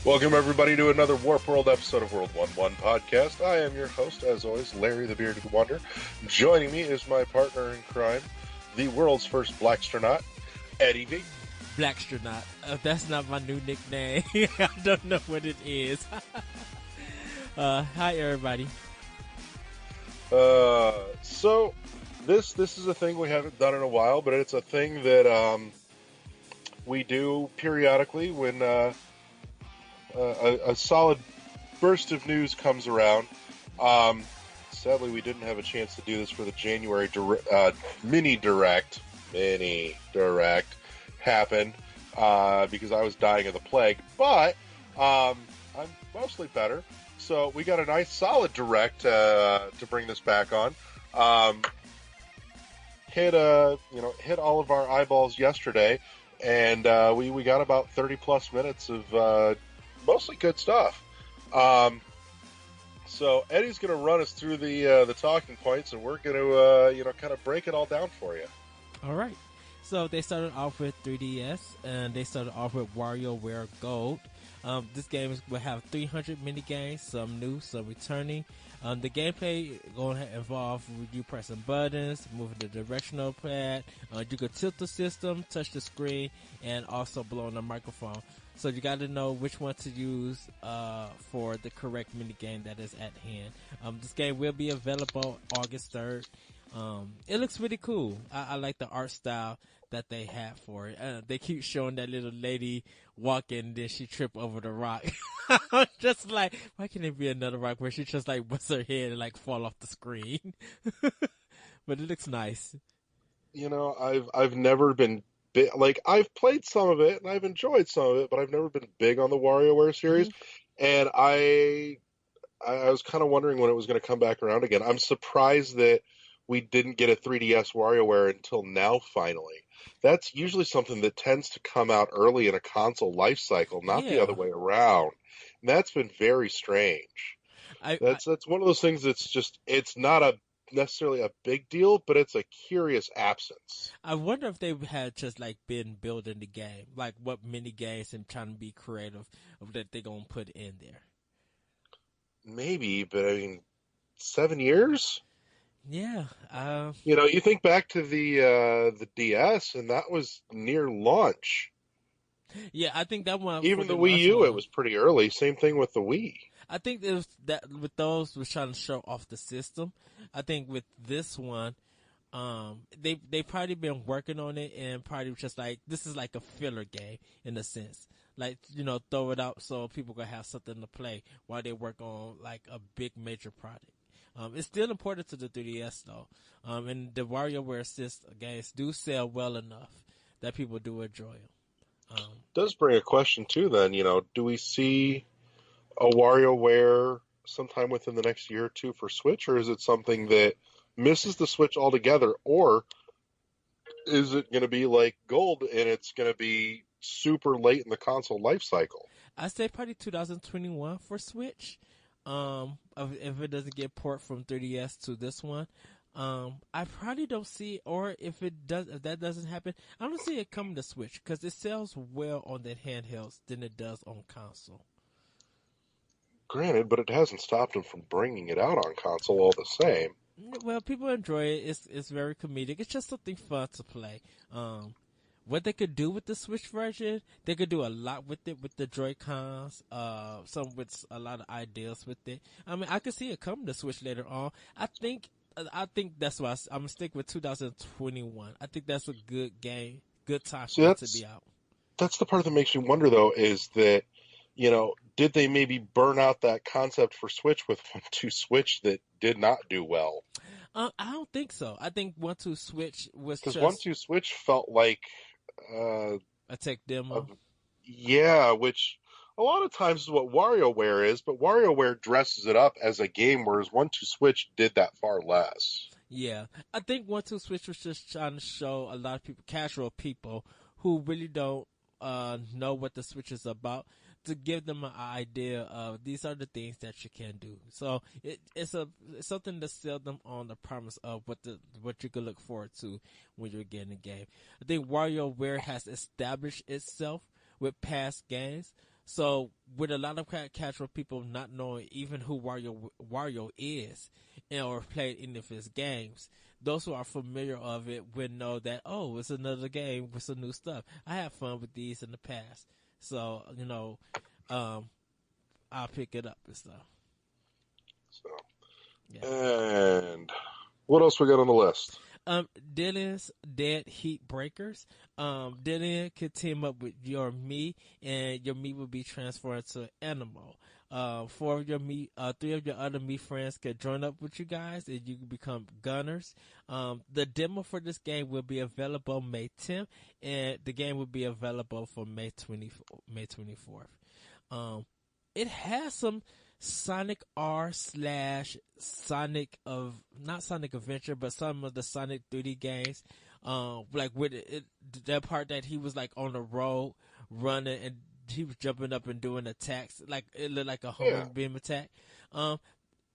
Welcome, everybody, to another Warp World episode of World 1-1 Podcast. I am your host, as always, Larry the Bearded Wonder. Joining me is my partner in crime, the world's first Blackstronaut, Eddie V. Blackstronaut. That's not my new nickname. I don't know what it is. Hi, everybody. So, this is a thing we haven't done in a while, but it's a thing that we do periodically when a solid burst of news comes around. Sadly, we didn't have a chance to do this for the January mini direct happened because I was dying of the plague, but I'm mostly better. So we got a nice solid direct to bring this back on. Hit all of our eyeballs yesterday, and we got about 30 plus minutes of mostly good stuff. So Eddie's going to run us through the talking points, and we're going to kind of break it all down for you. All right. So they started off with 3DS, and they started off with WarioWare Gold. This game will have 300 mini games, some new, some returning. The gameplay going to involve you pressing buttons, moving the directional pad. You can tilt the system, touch the screen, and also blow on the microphone. So you got to know which one to use for the correct mini game that is at hand. This game will be available August 3rd. It looks really cool. I like the art style that they have for it. They keep showing that little lady walking, and then she trip over the rock. I'm just like, why can't it be another rock where she just like busts her head and like fall off the screen? But it looks nice. You know, I've never been big, like I've played some of it and I've enjoyed some of it, but I've never been big on the WarioWare series. Mm-hmm. And I was kind of wondering when it was going to come back around again. I'm surprised that we didn't get a 3DS WarioWare until now, finally. That's usually something that tends to come out early in a console life cycle, not the other way around. And that's been very strange. That's one of those things that's just, it's not necessarily a big deal, but it's a curious absence. I wonder if they had just like been building the game, like what mini games and trying to be creative of that they're going to put in there. Maybe, but I mean, 7 years? Yeah. You think back to the DS, and that was near launch. Yeah, I think that one. Even the Wii U, it was pretty early. Same thing with the Wii. I think it was that with those was trying to show off the system. I think with this one, they probably been working on it and probably just like this is like a filler game in a sense. Like, throw it out so people can have something to play while they work on like a big major project. It's still important to the 3DS though. And the WarioWare games do sell well enough that people do enjoy them. Does bring a question too then, do we see a WarioWare sometime within the next year or two for Switch, or is it something that misses the Switch altogether, or is it going to be like Gold and it's going to be super late in the console life cycle? I say probably 2021 for Switch. If it doesn't get port from 3DS to this one, I probably don't see, or if that doesn't happen, I don't see it coming to Switch because it sells well on that handhelds than it does on console. Granted, but it hasn't stopped them from bringing it out on console all the same. Well, people enjoy it. It's very comedic. It's just something fun to play. What they could do with the Switch version, they could do a lot with it with the Joy-Cons, some with a lot of ideas with it. I mean, I could see it come to Switch later on. I think that's why I'm gonna stick with 2021. I think that's a good game, good time for it to be out. That's the part that makes me wonder, though, is that, did they maybe burn out that concept for Switch with 1-2 Switch that did not do well? I don't think so. I think 1-2 Switch was because 1-2 Switch felt like a tech demo. Which a lot of times is what WarioWare is, but WarioWare dresses it up as a game, whereas 1-2 Switch did that far less. Yeah, I think 1-2 Switch was just trying to show a lot of people, casual people, who really don't know what the Switch is about, to give them an idea of these are the things that you can do. So it's something to sell them on the promise of what you can look forward to when you're getting a game. I think WarioWare has established itself with past games, So with a lot of casual people not knowing even who Wario is, or played any of his games, those who are familiar of it would know that, oh, it's another game with some new stuff. I had fun with these in the past, so I'll pick it up and stuff. So, Yeah. and what else we got on the list? Dylan's Dead Heat Breakers. Dylan could team up with your me, and your me will be transformed to an animal. Four of your me, three of your other me friends could join up with you guys, and you can become gunners. The demo for this game will be available May 10th, and the game will be available for May 24th. It has some Sonic R / Sonic of not Sonic Adventure, but some of the Sonic 3D games. Like with that part that he was like on the road running and he was jumping up and doing attacks, like it looked like a homing beam attack.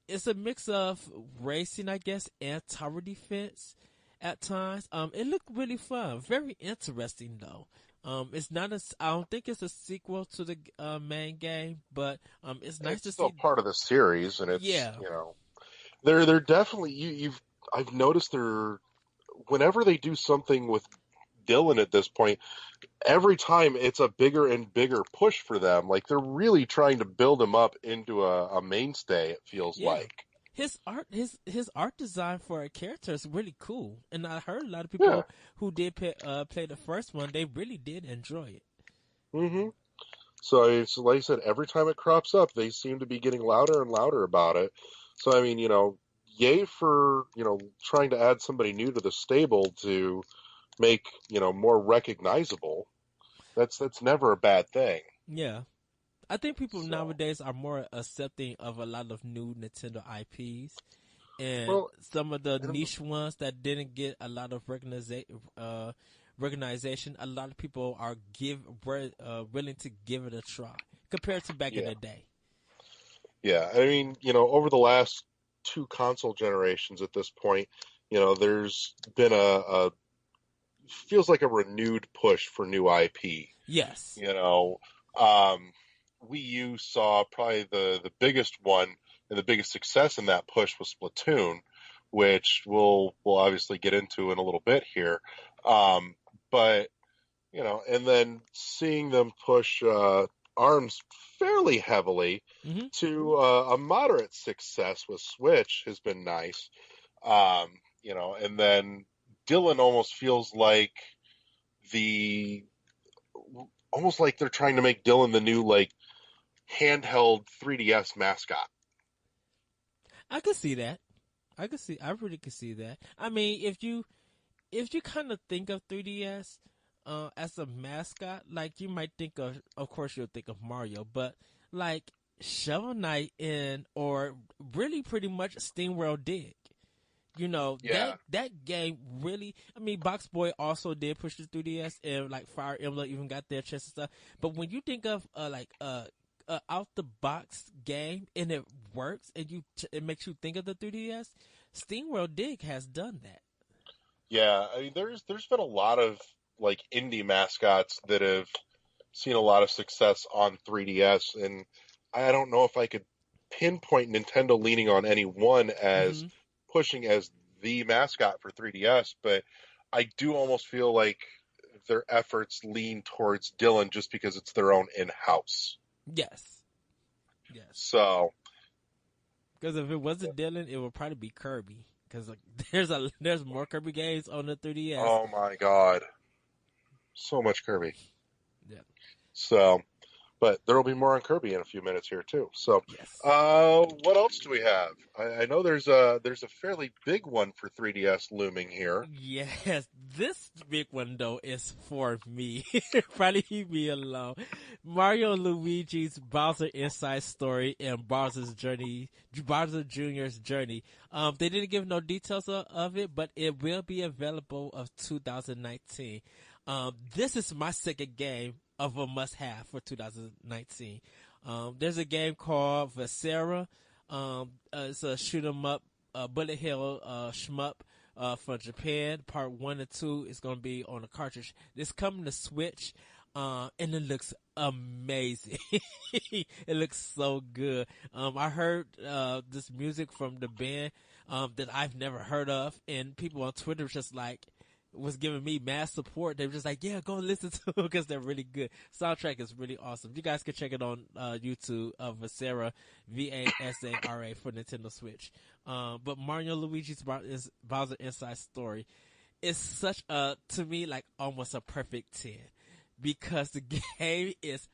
It's a mix of racing, I guess, and tower defense at times. It looked really fun, very interesting though. It's not I don't think it's a sequel to the main game, but it's nice to still see. part of the series, and it's Yeah, they're definitely I've noticed whenever they do something with Dylan at this point, every time it's a bigger and bigger push for them. Like they're really trying to build him up into a mainstay. It feels like his art design for a character is really cool, and I heard a lot of yeah. people who did play the first one, they really did enjoy it. Mm-hmm. So it's like I said, every time it crops up, they seem to be getting louder and louder about it. So I mean, yay for trying to add somebody new to the stable to make more recognizable. That's never a bad thing. Yeah. I think people So, nowadays are more accepting of a lot of new Nintendo IPs, and well, some of the niche ones that didn't get a lot of recognition. A lot of people are willing to give it a try compared to back in the day. Yeah, I mean, over the last two console generations at this point, there's been a feels like a renewed push for new IP. Yes. Wii U saw probably the biggest one and the biggest success in that push was Splatoon, which we'll obviously get into in a little bit here. But and then seeing them push ARMS fairly heavily to a moderate success with Switch has been nice. And then Dylan almost feels like almost like they're trying to make Dylan the new handheld 3DS mascot. I could see that. I really could see that. I mean, if you kind of think of 3DS as a mascot, like you might think of course you'll think of Mario, but like Shovel Knight or really pretty much SteamWorld Dig. That game really, I mean, Box Boy also did push the 3DS, and like Fire Emblem even got their chest and stuff. But when you think of out the box game and it works and it makes you think of the 3DS, SteamWorld Dig has done that. Yeah, I mean, there's been a lot of indie mascots that have seen a lot of success on 3DS, and I don't know if I could pinpoint Nintendo leaning on any one as pushing as the mascot for 3DS, but I do almost feel like their efforts lean towards Dylan just because it's their own in-house. Yes. So, because if it wasn't Dylan, it would probably be Kirby. Because there's more Kirby games on the 3DS. Oh my God, so much Kirby. Yeah. So, but there will be more on Kirby in a few minutes here too. So, yes. What else do we have? I know there's a fairly big one for 3DS looming here. Yes, this big one though is for me. Probably leave me alone. Mario and Luigi's Bowser Inside Story and Bowser Jr.'s Journey. They didn't give no details of it, but it will be available of 2019. This is my second game of a must-have for 2019. There's a game called Viscera. It's a shoot 'em up, bullet hell shmup from Japan. Part 1 and 2 is going to be on a cartridge. It's coming to Switch. And it looks amazing. It looks so good. I heard this music from the band that I've never heard of, and people on Twitter just like was giving me mass support. They were just like, "Yeah, go listen to them because they're really good." Soundtrack is really awesome. You guys can check it on YouTube of Vasera, Vasara for Nintendo Switch. But Mario Luigi's Bowser Inside Story is such a, to me, like almost a perfect 10 because the game is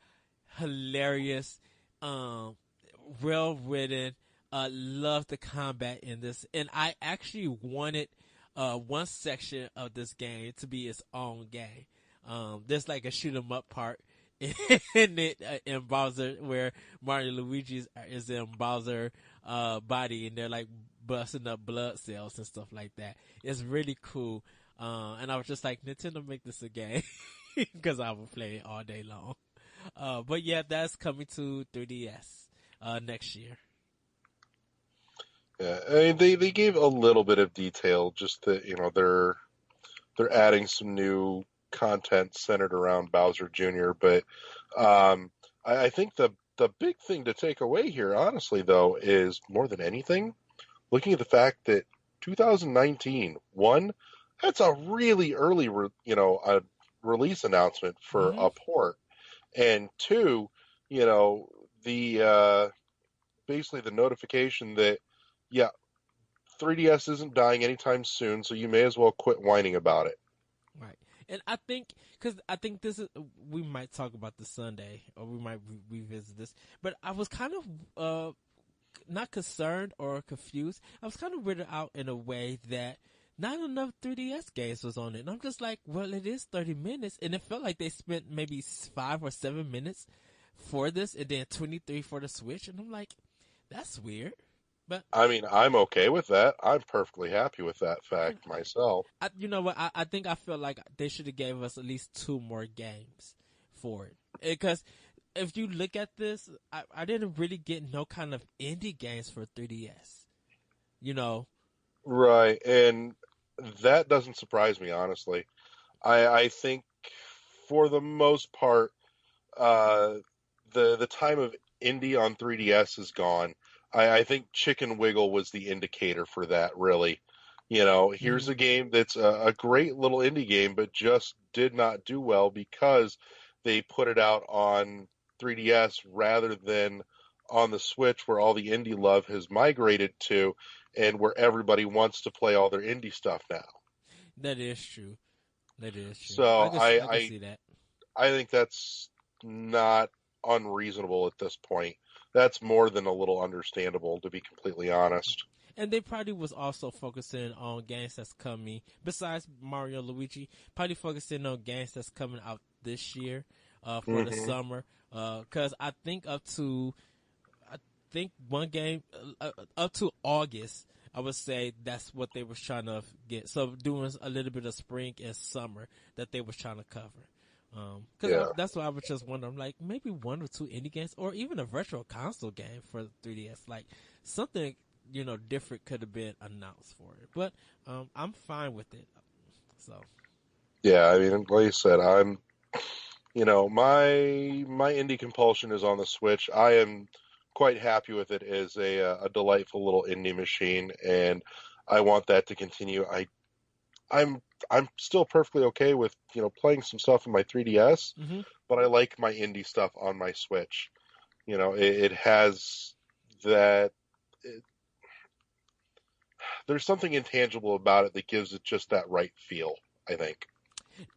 hilarious, well written. Love the combat in this, and I actually wanted one section of this game to be its own game. There's like a shoot 'em up part in it in Bowser where Mario Luigi is in Bowser body, and they're like busting up blood cells and stuff like that. It's really cool. And I was just like, Nintendo, make this a game because I will play it all day long. But yeah, that's coming to 3DS next year. Yeah, I mean, they gave a little bit of detail, just that they're adding some new content centered around Bowser Jr. But I think the big thing to take away here, honestly, though, is more than anything, looking at the fact that 2019, one, that's a really early, a release announcement for Mm-hmm. a port, and two, the basically the notification that yeah, 3DS isn't dying anytime soon, so you may as well quit whining about it. Right. And I think, because I think this is, we might talk about this Sunday, or we might revisit this, but I was kind of, not concerned or confused. I was kind of weirded out in a way that not enough 3DS games was on it. And I'm just like, well, it is 30 minutes, and it felt like they spent maybe 5 or 7 minutes for this, and then 23 for the Switch, and I'm like, that's weird. But I mean, I'm okay with that. I'm perfectly happy with that fact myself. you know what? I think I feel like they should have gave us at least 2 more games for it. Because if you look at this, I didn't really get no kind of indie games for 3DS. You know? Right, and that doesn't surprise me, honestly. I think for the most part, uh, the time of indie on 3DS is gone. I think Chicken Wiggle was the indicator for that, really. Here's Mm-hmm. a game that's a great little indie game, but just did not do well because they put it out on 3DS rather than on the Switch, where all the indie love has migrated to, and where everybody wants to play all their indie stuff now. That is true. That is true. So I can see that. I think that's not unreasonable at this point. That's more than a little understandable, to be completely honest. And they probably was also focusing on games that's coming besides Mario Luigi. Probably focusing on games that's coming out this year, for the Hmm. summer. Cause I think I think one game up to August, I would say that's what they was trying to get. So doing a little bit of spring and summer that they was trying to cover. Yeah. That's why I was just wondering, like maybe 1 or 2 indie games, or even a virtual console game for 3DS, like something different could have been announced for it. But I'm fine with it. So Yeah, I mean, like I said, my indie compulsion is on the Switch. I am quite happy with it as a delightful little indie machine, and I want that to continue. I'm I'm still perfectly okay with playing some stuff on my 3DS, hmm but I like my indie stuff on my Switch. It has that. It, there's something intangible about it that gives it just that right feel, I think.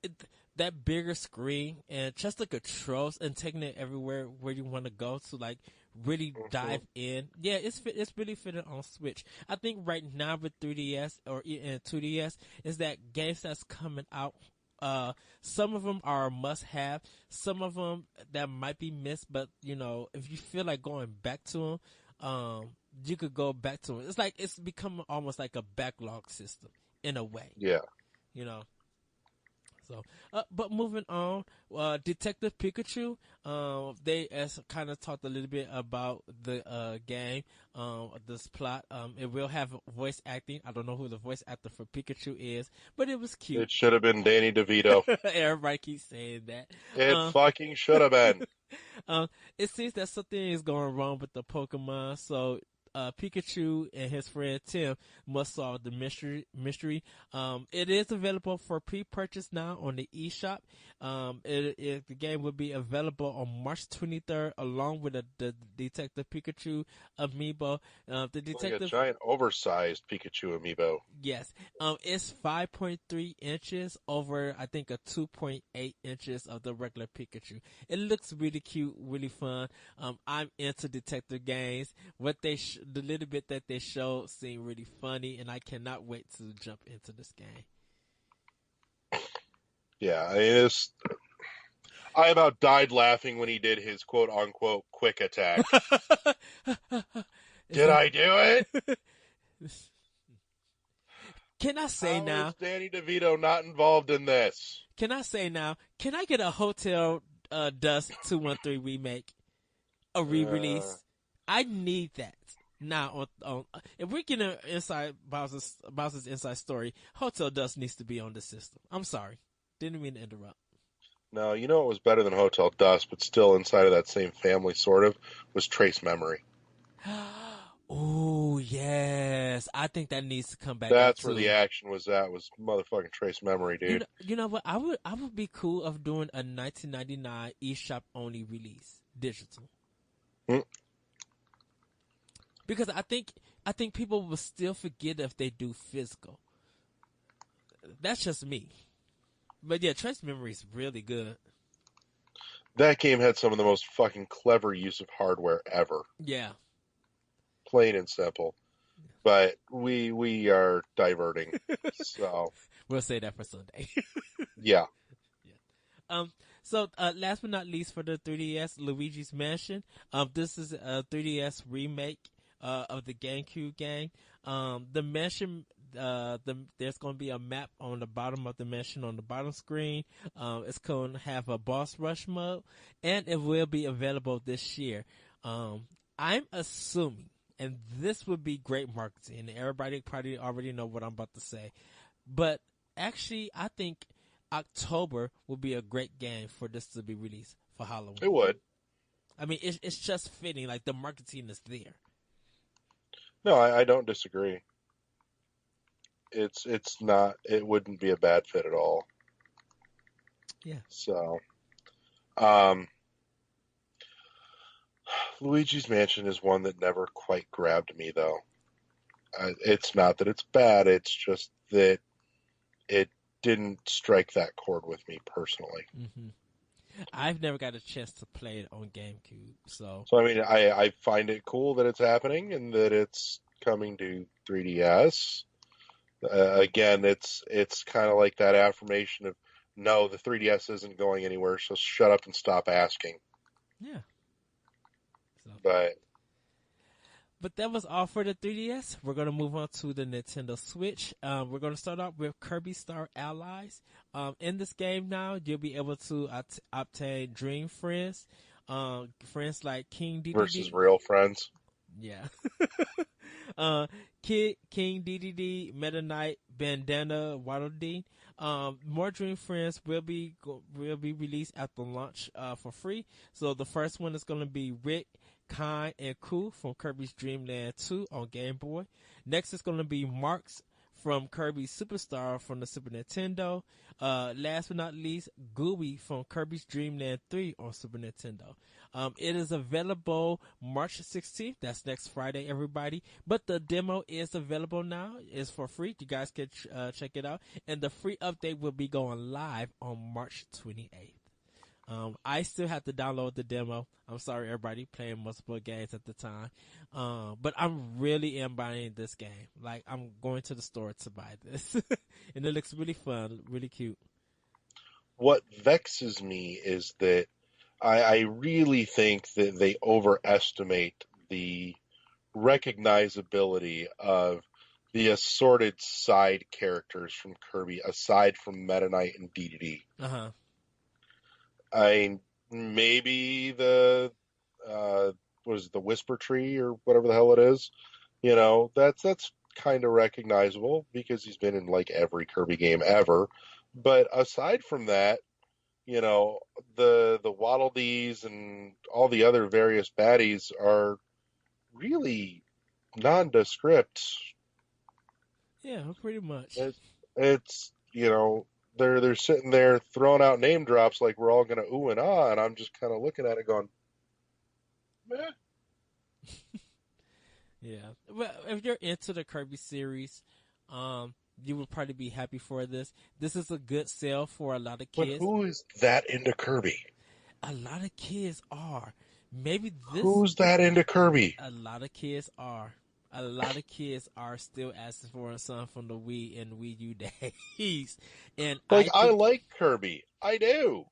it, that bigger screen and just the controls and taking it everywhere where you want to go to, like really Hmm. dive in. Yeah, it's really fitting on Switch. I think right now with 3DS or in 2DS is that games that's coming out. Some of them are must have. Some of them that might be missed, but if you feel like going back to them, you could go back to it. It's like it's become almost like a backlog system in a way, Yeah. you know. So, but moving on, Detective Pikachu. They as kind of talked a little bit about the game, this plot. It will have voice acting. I don't know who the voice actor for Pikachu is, but it was cute. It should have been Danny DeVito. Everybody keeps saying that. It Um, fucking should have been. it seems that something is going wrong with the Pokemon, so Pikachu and his friend Tim must solve the mystery. It is available for pre-purchase now on the eShop. The game will be available on March 23rd, along with the Detective Pikachu amiibo. The Like a Detective, giant, oversized Pikachu amiibo. yes, it's 5.3 inches over, I think, a 2.8 inches of the regular Pikachu. It looks really cute, really fun. I'm into detective games. The little bit that they showed seemed really funny, and I cannot wait to jump into this game. Yeah, I about died laughing when he did his quote unquote quick attack. Did I do it? Can I say How now? is Danny DeVito not involved in this? Can I say now? Can I get a Hotel Dusk 213 remake, a re-release? I need that now. On if we're getting inside Bowser's inside story, Hotel Dusk needs to be on the system. I'm sorry, didn't mean to interrupt. No, you know what was better than Hotel Dusk, but still inside of that same family, sort of, was Trace Memory. Oh yes, I think that needs to come back. That's where the action was at. Was motherfucking Trace Memory, dude. You know what? I would be cool of doing a 1999 eShop only release, digital. Because I think people will still forget if they do physical. That's just me. But yeah, Trace Memory is really good. That game had some of the most fucking clever use of hardware ever. Yeah. Plain and simple. But we are diverting. So we'll say that for Sunday. Yeah. So last but not least, for the 3DS, Luigi's Mansion. This is a 3DS remake of the GameCube game. The mansion, there's going to be a map on the bottom of the mansion on the bottom screen. It's going to have a boss rush mode, and it will be available this year. I'm assuming, and this would be great marketing, and everybody probably already know what I'm about to say, but actually, I think October would be a great game for this to be released for Halloween. It would. I mean, it's just fitting. Like, the marketing is there. No, I don't disagree. It's not. It wouldn't be a bad fit at all. Yeah. So, Luigi's Mansion is one that never quite grabbed me, though. It's not that it's bad. It's just that it didn't strike that chord with me personally. Mm-hmm. I've never got a chance to play it on GameCube, so I mean, I find it cool that it's happening and that it's coming to 3DS. Again, it's kind of like that affirmation of, no, the 3DS isn't going anywhere, so shut up and stop asking. Yeah. So. But that was all for the 3DS. We're going to move on to the Nintendo Switch. We're going to start off with Kirby Star Allies. In this game now, you'll be able to obtain Dream Friends. Friends like King Dedede. Versus real friends. Yeah. King Dedede, Meta Knight, Bandana, Waddle Dee. More Dream Friends will be released after launch for free. So the first one is going to be Rick, Kai, and Ku from Kirby's Dream Land 2 on Game Boy. Next is going to be Marks from Kirby Superstar from the Super Nintendo. Last but not least, Gooey from Kirby's Dream Land 3 on Super Nintendo. It is available March 16th. That's next Friday, everybody. But the demo is available now. It's for free. You guys can check it out. And the free update will be going live on March 28th. I still have to download the demo. I'm sorry, everybody playing multiple games at the time. But I'm really buying this game. Like, I'm going to the store to buy this. And it looks really fun, really cute. What vexes me is that I really think that they overestimate the recognizability of the assorted side characters from Kirby, aside from Meta Knight and DDD. Uh-huh. I maybe the what is it, the Whisper Tree or whatever the hell it is. You know, that's kind of recognizable because he's been in like every Kirby game ever. But aside from that, you know, the Waddle Dees and all the other various baddies are really nondescript. Yeah, pretty much. It's you know they're sitting there throwing out name drops like we're all gonna ooh and ah, and I'm just kind of looking at it going, meh. Yeah. Well, if you're into the Kirby series, you would probably be happy for this. This is a good sale for a lot of But kids. who is that into Kirby? A lot of kids are. Maybe this. Who's that into Kirby? A lot of kids are. A lot of kids are still asking for something from the Wii and Wii U days. And Like I like Kirby, I do.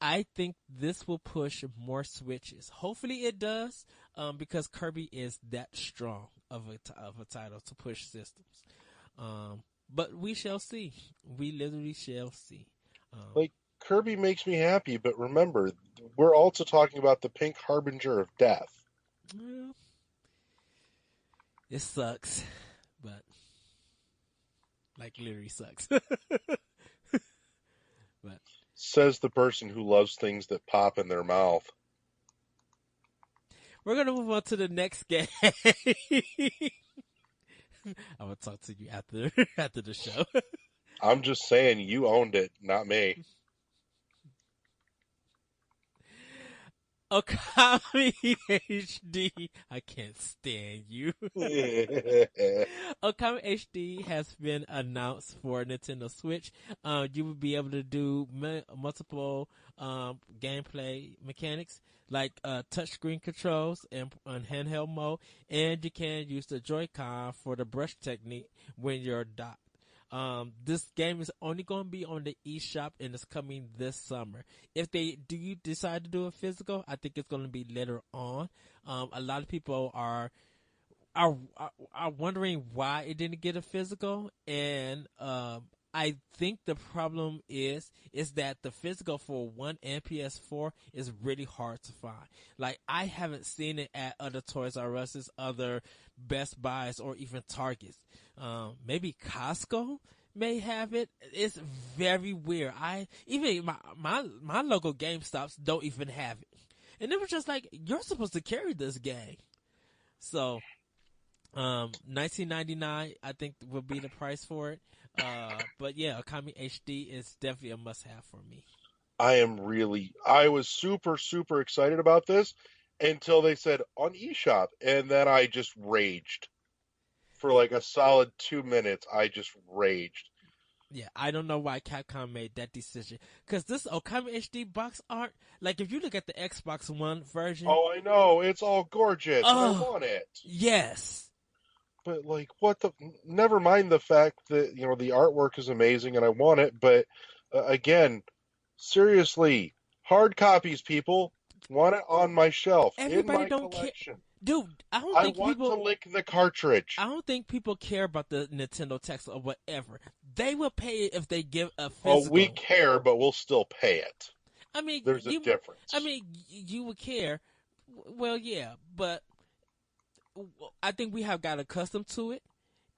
I think this will push more Switches. Hopefully it does, because Kirby is that strong of a title to push systems. But we shall see. We literally shall see. Like Kirby makes me happy, but remember, we're also talking about the Pink Harbinger of Death. Well, it sucks, but like literally sucks. But says the person who loves things that pop in their mouth. We're gonna move on to the next game. I will talk to you after the show. I'm just saying, you owned it, not me. Okami HD. I can't stand you. Okami HD has been announced for Nintendo Switch. You will be able to do multiple gameplay mechanics like touchscreen controls and handheld mode, and you can use the Joy-Con for the brush technique when you're docked. This game is only going to be on the eShop and it's coming this summer. If they do decide to do a physical, I think it's going to be later on. A lot of people are wondering why it didn't get a physical, and I think the problem is that the physical for One and PS4 is really hard to find. Like, I haven't seen it at other Toys R Us, other Best Buys, or even Targets. Maybe Costco may have it. It's very weird. Even my local GameStops don't even have it. And it was just like, you're supposed to carry this game. So, $19.99 I think would be the price for it. But yeah, Okami HD is definitely a must-have for me. I was super, super excited about this until they said on eShop, and then I just raged. For like a solid 2 minutes, I just raged. Yeah, I don't know why Capcom made that decision. Because this Okami HD box art, like if you look at the Xbox One version. Oh, I know. It's all gorgeous. And I want it. Yes. But like, never mind the fact that, you know, the artwork is amazing and I want it. But again, seriously, hard copies, people. Want it on my shelf. Everybody in my don't collection. care. Dude, I want to lick the cartridge. I don't think people care about the Nintendo text or whatever. They will pay it if they give a physical. Oh, we care, but we'll still pay it. I mean, there's a difference. I mean, you would care. Well, yeah, but I think we have got accustomed to it,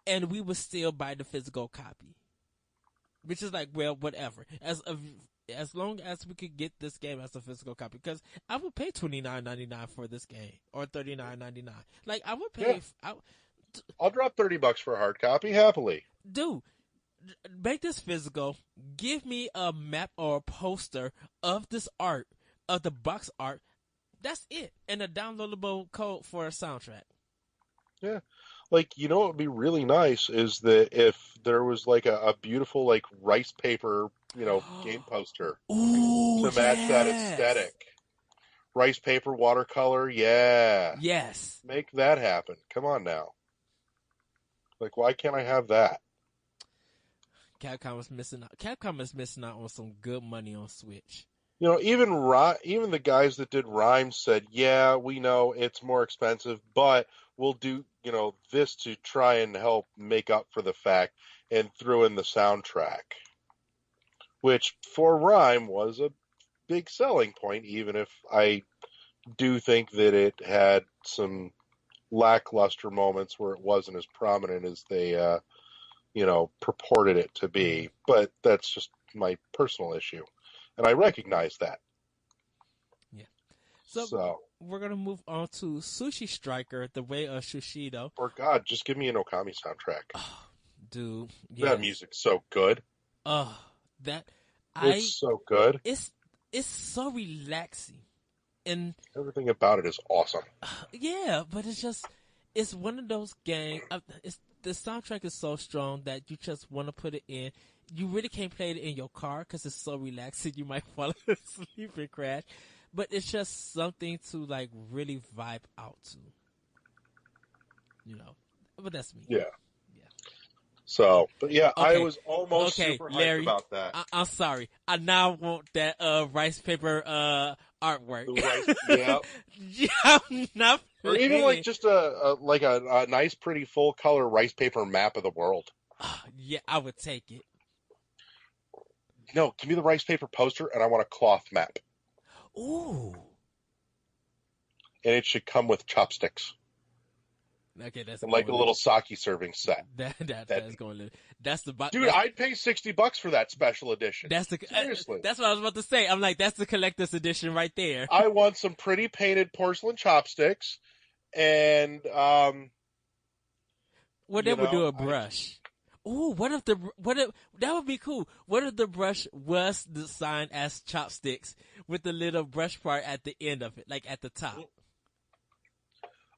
and we would still buy the physical copy. Which is like, well, whatever. As long as we could get this game as a physical copy, because I would pay $29.99 for this game, or $39.99. Like, I would pay. Yeah. I'll drop $30 for a hard copy happily. Dude, make this physical. Give me a map or a poster of this art, of the box art. That's it, and a downloadable code for a soundtrack. Yeah. Like, you know what would be really nice is that if there was like a beautiful like rice paper, you know, game poster to match that aesthetic. Rice paper, watercolor, yeah. Yes. Make that happen. Come on now. Like, why can't I have that? Capcom is missing out. Capcom is missing out on some good money on Switch. You know, even the guys that did Rhyme said, yeah, we know it's more expensive, but we'll do, this to try and help make up for the fact, and threw in the soundtrack, which for Rhyme was a big selling point, even if I do think that it had some lackluster moments where it wasn't as prominent as they, purported it to be. But that's just my personal issue, and I recognize that. Yeah. So we're gonna move on to Sushi Striker: The Way of Sushido. Or God, just give me an Okami soundtrack. Oh, dude, yes. That music's so good. It's so good. It's so relaxing, and everything about it is awesome. Yeah, but it's one of those games. The soundtrack is so strong that you just want to put it in. You really can't play it in your car because it's so relaxing. You might fall asleep and crash. But it's just something to like really vibe out to. But that's me. Yeah. So, but yeah, okay. I was almost super hyped Larry, about that. I'm sorry. I now want that rice paper artwork. Yeah. I'm not. Or even like just a nice, pretty, full color rice paper map of the world. Yeah, I would take it. No, give me the rice paper poster, and I want a cloth map. Ooh. And it should come with chopsticks. Okay, that's and like a little sake serving set. That's going to. That's the dude. I'd pay $60 for that special edition. Seriously. That's what I was about to say. I'm like, that's the collector's edition right there. I want some pretty painted porcelain chopsticks, and Well, they would do a brush. Ooh, what if that would be cool? What if the brush was designed as chopsticks with the little brush part at the end of it, like at the top?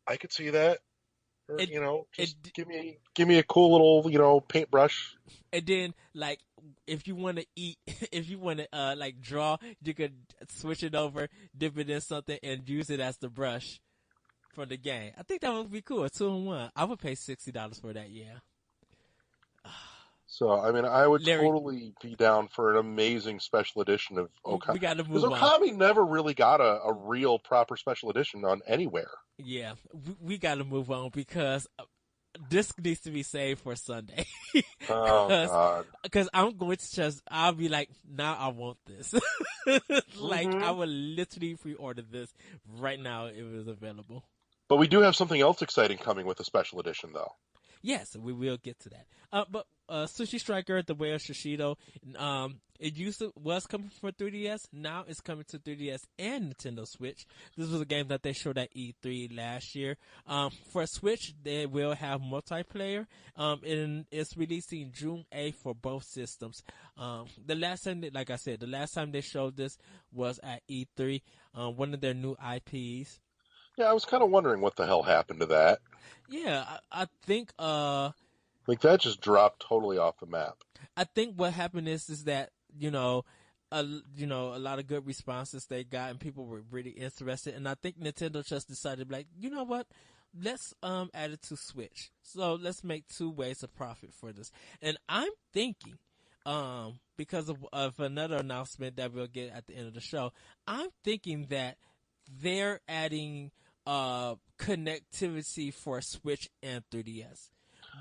I could see that. Or, give me a cool little, paintbrush. And then, like, if you want to eat, if you want to, like, draw, you could switch it over, dip it in something, and use it as the brush for the game. I think that would be cool. A 2-in-1. I would pay $60 for that, yeah. So, I mean, I would totally be down for an amazing special edition of Okami. We got to move on. Because Okami never really got a real proper special edition on anywhere. Yeah, we got to move on because this needs to be saved for Sunday. Oh, God. Because I'm going to I'll be like, now I want this. Like, I would literally pre-order this right now if it was available. But we do have something else exciting coming with a special edition, though. Yes, we will get to that. But Sushi Striker: The Way of Sushido, it was coming for 3DS. Now it's coming to 3DS and Nintendo Switch. This was a game that they showed at E3 last year. For Switch, they will have multiplayer. And it's releasing June 8th for both systems. The last time they showed this was at E3. One of their new IPs. Yeah, I was kind of wondering what the hell happened to that. Yeah, I think like that just dropped totally off the map. I think what happened is that a lot of good responses they got and people were really interested, and I think Nintendo just decided like, you know what, let's add it to Switch. So let's make 2 ways of profit for this. And I'm thinking because of another announcement that we'll get at the end of the show, I'm thinking that they're adding connectivity for Switch and 3DS.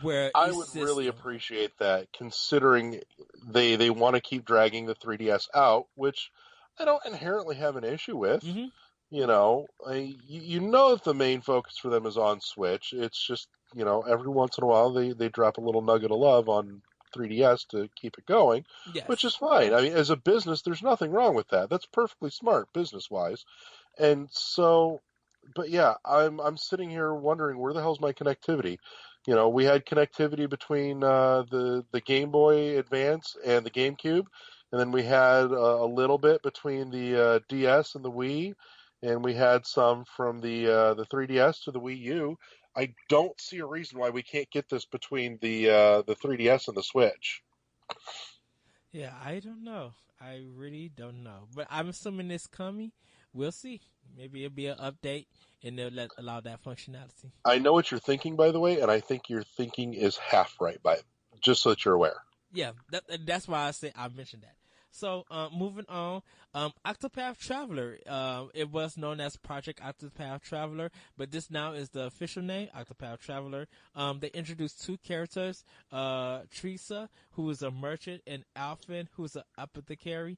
Where I would really appreciate that, considering they want to keep dragging the 3DS out, which I don't inherently have an issue with. Mm-hmm. You know that the main focus for them is on Switch. It's just, every once in a while they drop a little nugget of love on 3DS to keep it going, yes. Which is fine. I mean, as a business, there's nothing wrong with that. That's perfectly smart business-wise. And so, but yeah, I'm sitting here wondering, where the hell's my connectivity? We had connectivity between the Game Boy Advance and the GameCube, and then we had a little bit between the DS and the Wii, and we had some from the 3DS to the Wii U. I don't see a reason why we can't get this between the 3DS and the Switch. Yeah, I don't know. I really don't know. But I'm assuming it's coming. We'll see. Maybe it'll be an update and they'll allow that functionality. I know what you're thinking, by the way, and I think your thinking is half right, just so that you're aware. Yeah, that's why I mentioned that. So, moving on, Octopath Traveler. It was known as Project Octopath Traveler, but this now is the official name, Octopath Traveler. They introduced two characters, Teresa, who is a merchant, and Alphen, who's an apothecary.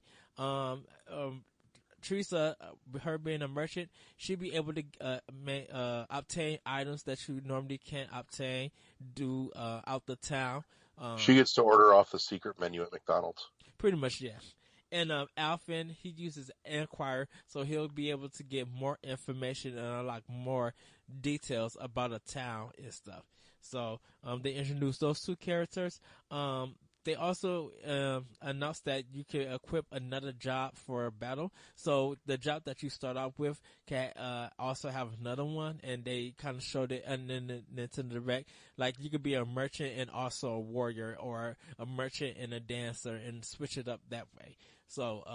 Teresa, her being a merchant, she'd be able to obtain items that you normally can't obtain out the town. She gets to order off the secret menu at McDonald's. Pretty much, yeah. And Alphen, he uses Inquire, so he'll be able to get more information and unlock more details about a town and stuff. So they introduced those two characters. They also announced that you can equip another job for a battle. So the job that you start off with can also have another one, and they kind of showed it in the Nintendo Direct. Like you could be a merchant and also a warrior, or a merchant and a dancer, and switch it up that way. So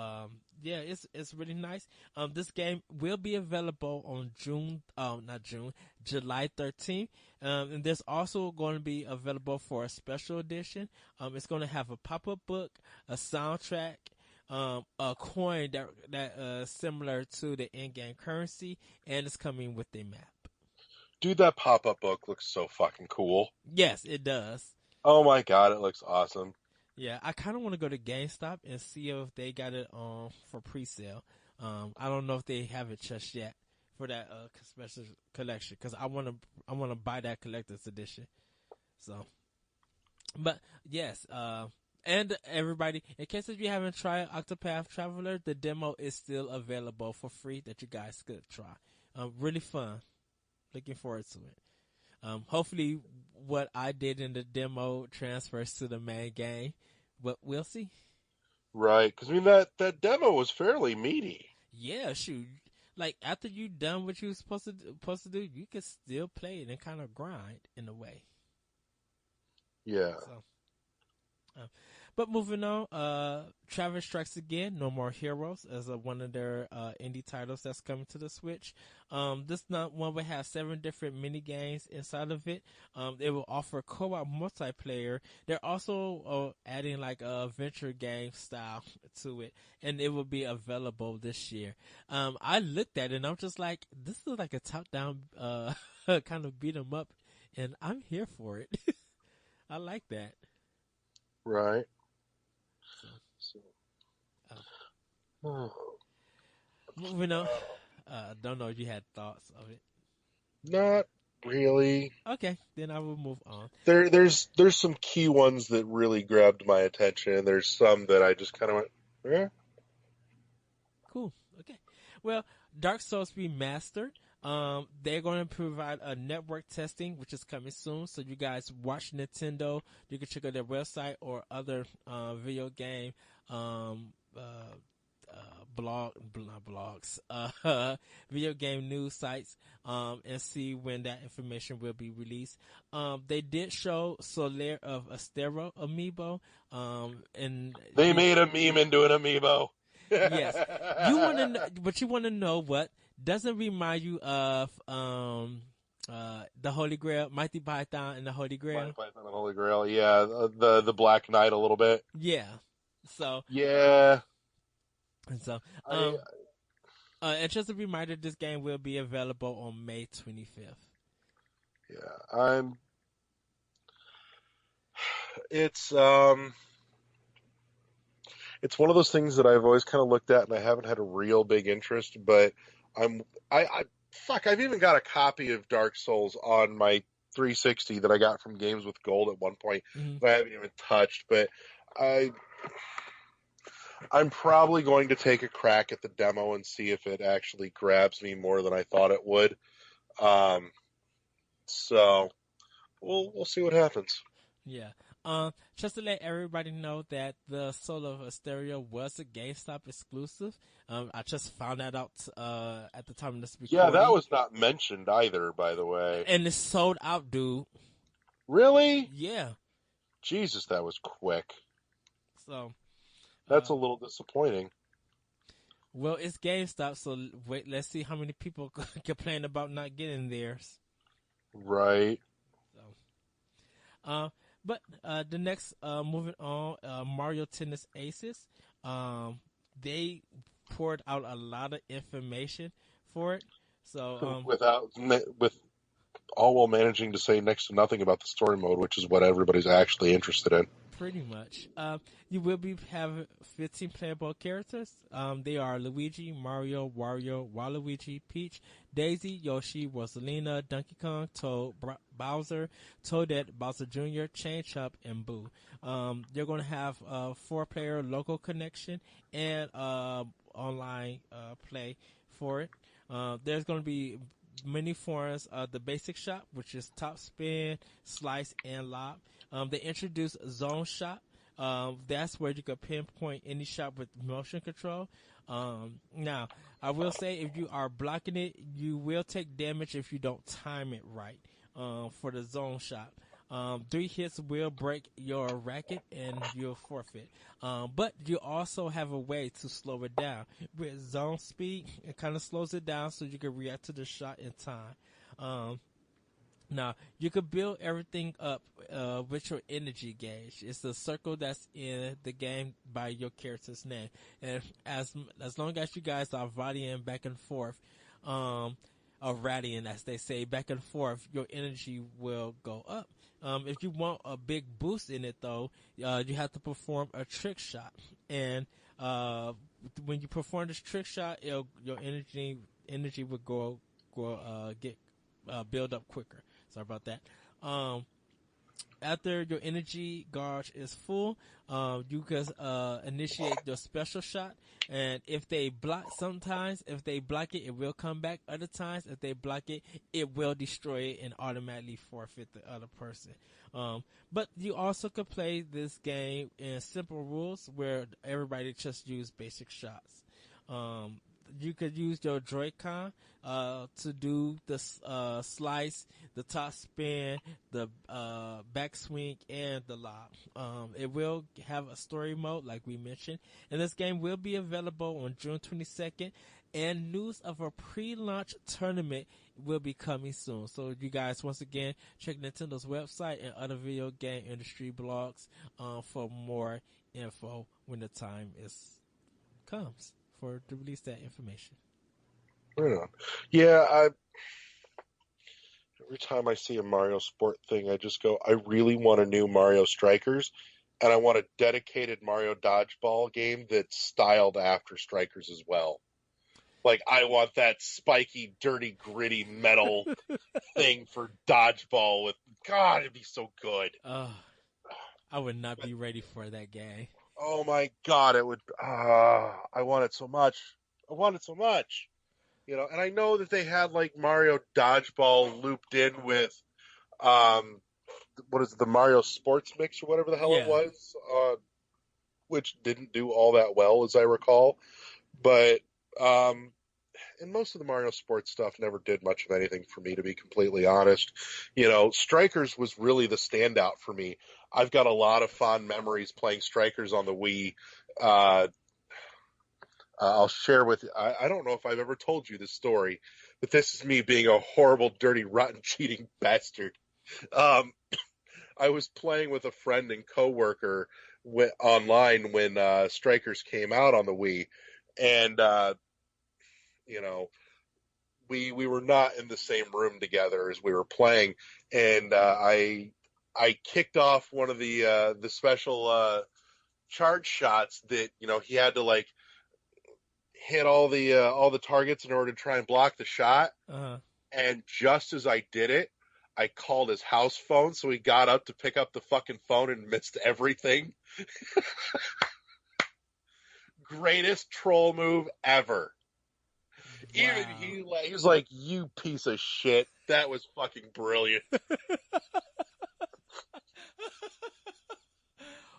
yeah, it's really nice. This game will be available on July 13th. And there's also going to be available for a special edition. It's going to have a pop-up book, a soundtrack, a coin that similar to the in-game currency, and it's coming with a map. Dude, that pop-up book looks so fucking cool. Yes, it does. Oh my god, it looks awesome. Yeah, I kind of want to go to GameStop and see if they got it on for pre-sale. I don't know if they have it just yet for that special collection, because I want to buy that collector's edition. So, but yes, and everybody, in case if you haven't tried Octopath Traveler, the demo is still available for free that you guys could try. Really fun. Looking forward to it. Hopefully what I did in the demo transfers to the main game, but we'll see. Right, because I mean that demo was fairly meaty. Yeah, shoot. Like after you done what you was supposed to do, you can still play it and kind of grind in a way. Yeah. So, but moving on, Travis Strikes Again, No More Heroes, as one of their indie titles that's coming to the Switch. This one will have 7 different mini games inside of it. It will offer co-op multiplayer. They're also adding like a adventure game style to it, and it will be available this year. I looked at it and I'm just like, this is like a top-down kind of beat 'em up, and I'm here for it. I like that. Right. Moving on. Don't know if you had thoughts of it. Not really. Okay, then I will move on. There's some key ones that really grabbed my attention, and there's some that I just kind of went, eh. Cool. Okay. Well, Dark Souls Remastered. They're going to provide a network testing, which is coming soon. So you guys watch Nintendo. You can check out their website or other video game video game news sites, and see when that information will be released. They did show Solaire of Astero amiibo, and they made a meme into an amiibo. Yes, you want to know what doesn't remind you of the Holy Grail, Mighty Python and the Holy Grail. Mighty Python and the Holy Grail, yeah, the Black Knight a little bit. Yeah, so yeah. And so, and just a reminder, this game will be available on May 25th. Yeah, it's one of those things that I've always kind of looked at, and I haven't had a real big interest. But I've even got a copy of Dark Souls on my 360 that I got from Games with Gold at one point. Mm-hmm. I haven't even touched, but I'm probably going to take a crack at the demo and see if it actually grabs me more than I thought it would. So we'll see what happens. Yeah. Just to let everybody know that the Soul of Asteria was a GameStop exclusive. I just found that out at the time of this recording. Yeah, that was not mentioned either, by the way. And it's sold out, dude. Really? Yeah. Jesus, that was quick. So that's a little disappointing. Well, it's GameStop, so wait, let's see how many people complain about not getting theirs. Right. So, But the next, moving on, Mario Tennis Aces. They poured out a lot of information for it. So with all while managing to say next to nothing about the story mode, which is what everybody's actually interested in. pretty much. You will be having 15 playable characters. They are Luigi, Mario, Wario, Waluigi, Peach, Daisy, Yoshi, Rosalina, Donkey Kong, Toad, Bowser, Toadette, Bowser Jr., Chain Chomp, and Boo. You're going to have a 4-player local connection and online play for it. There's going to be many forms of the basic shop, which is top spin, slice, and lob. They introduced zone shop. That's where you can pinpoint any shop with motion control. Now, I will say if you are blocking it, you will take damage if you don't time it right. For the zone shop. 3 hits will break your racket and you'll forfeit. But you also have a way to slow it down. With zone speed, it kind of slows it down so you can react to the shot in time. Now, you can build everything up with your energy gauge. It's the circle that's in the game by your character's name. And as long as you guys are volleying back and forth, or rallying, as they say, back and forth, your energy will go up. If you want a big boost in it, though, you have to perform a trick shot. And when you perform this trick shot, your energy will build up quicker. Sorry about that. After your energy gauge is full, you can initiate your special shot. And if they block, if they block it, it will come back. Other times, if they block it, it will destroy it and automatically forfeit the other person. But you also can play this game in simple rules where everybody just use basic shots. You could use your Joy-Con to do the slice, the top spin, the backswing, and the lob. It will have a story mode, like we mentioned, and this game will be available on June 22nd. And news of a pre-launch tournament will be coming soon. So you guys, once again, check Nintendo's website and other video game industry blogs for more info when the time comes to release that information. Right on. Yeah, every time I see a Mario Sport thing, I just go, I really want a new Mario Strikers, and I want a dedicated Mario Dodgeball game that's styled after Strikers as well. Like, I want that spiky, dirty, gritty metal thing for Dodgeball with, God, it'd be so good. I would not be ready for that game. Oh my God, it would, I want it so much. I want it so much. You know, and I know that they had like Mario Dodgeball looped in with, what is it, the Mario Sports Mix or whatever the hell it was, which didn't do all that well, as I recall. But, and most of the Mario Sports stuff never did much of anything for me, to be completely honest. You know, Strikers was really the standout for me. I've got a lot of fond memories playing Strikers on the Wii. I'll share with you. I don't know if I've ever told you this story, but this is me being a horrible, dirty, rotten, cheating bastard. I was playing with a friend and coworker online when Strikers came out on the Wii, and you know, we were not in the same room together as we were playing, and I kicked off one of the special charge shots that, you know, he had to like hit all the targets in order to try and block the shot. And just as I did it, I called his house phone, so he got up to pick up the fucking phone and missed everything. Greatest troll move ever. Wow. Even he was like, "You piece of shit." That was fucking brilliant.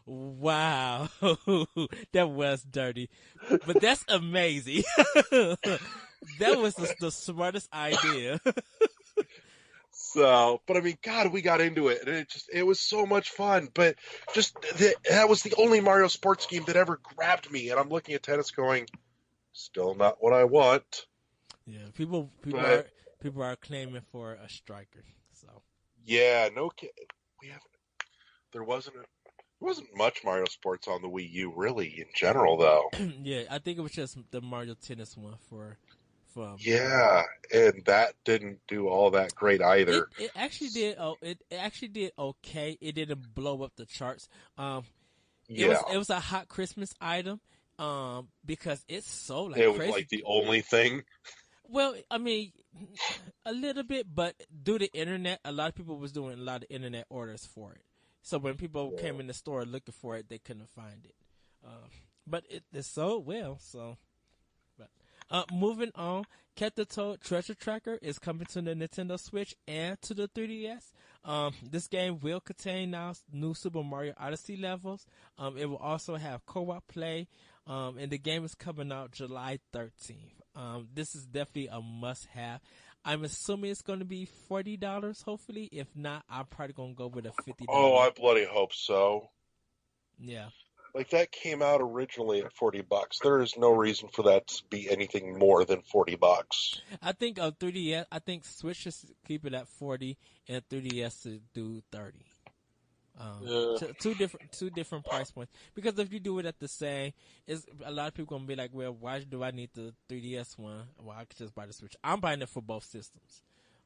Wow, that was dirty, but that's amazing. That was the smartest idea. So, but I mean, God, we got into it, and it was so much fun. But that was the only Mario sports game that ever grabbed me, and I'm looking at tennis going, still not what I want. Yeah, people are claiming for a striker. So yeah, no, we haven't. there wasn't much Mario Sports on the Wii U really in general though. Yeah, I think it was just the Mario Tennis one from Yeah, and that didn't do all that great either. it actually did. Oh, it actually did okay. It didn't blow up the charts. Um, Yeah, it was a hot Christmas item. Because it's so like it was crazy. like the only thing. Well, I mean, a little bit, but due to internet, a lot of people was doing a lot of internet orders for it. So when people Yeah. came in the store looking for it, they couldn't find it. But it sold well. So, but moving on, Cat the Toad Treasure Tracker is coming to the Nintendo Switch and to the 3DS. This game will contain now new Super Mario Odyssey levels. It will also have co-op play. And the game is coming out July 13th. This is definitely a must-have. I'm assuming it's going to be $40. Hopefully, if not, I'm probably going to go with a Oh, $50. I bloody hope so. Yeah. Like that came out originally at $40. There is no reason for that to be anything more than $40. I think 3DS. I think Switch should keep it at 40, and 3DS to do 30. Two different price points. Because if you do it at the same, is a lot of people gonna be like, well, why do I need the 3DS one? Well, I could just buy the Switch. I'm buying it for both systems.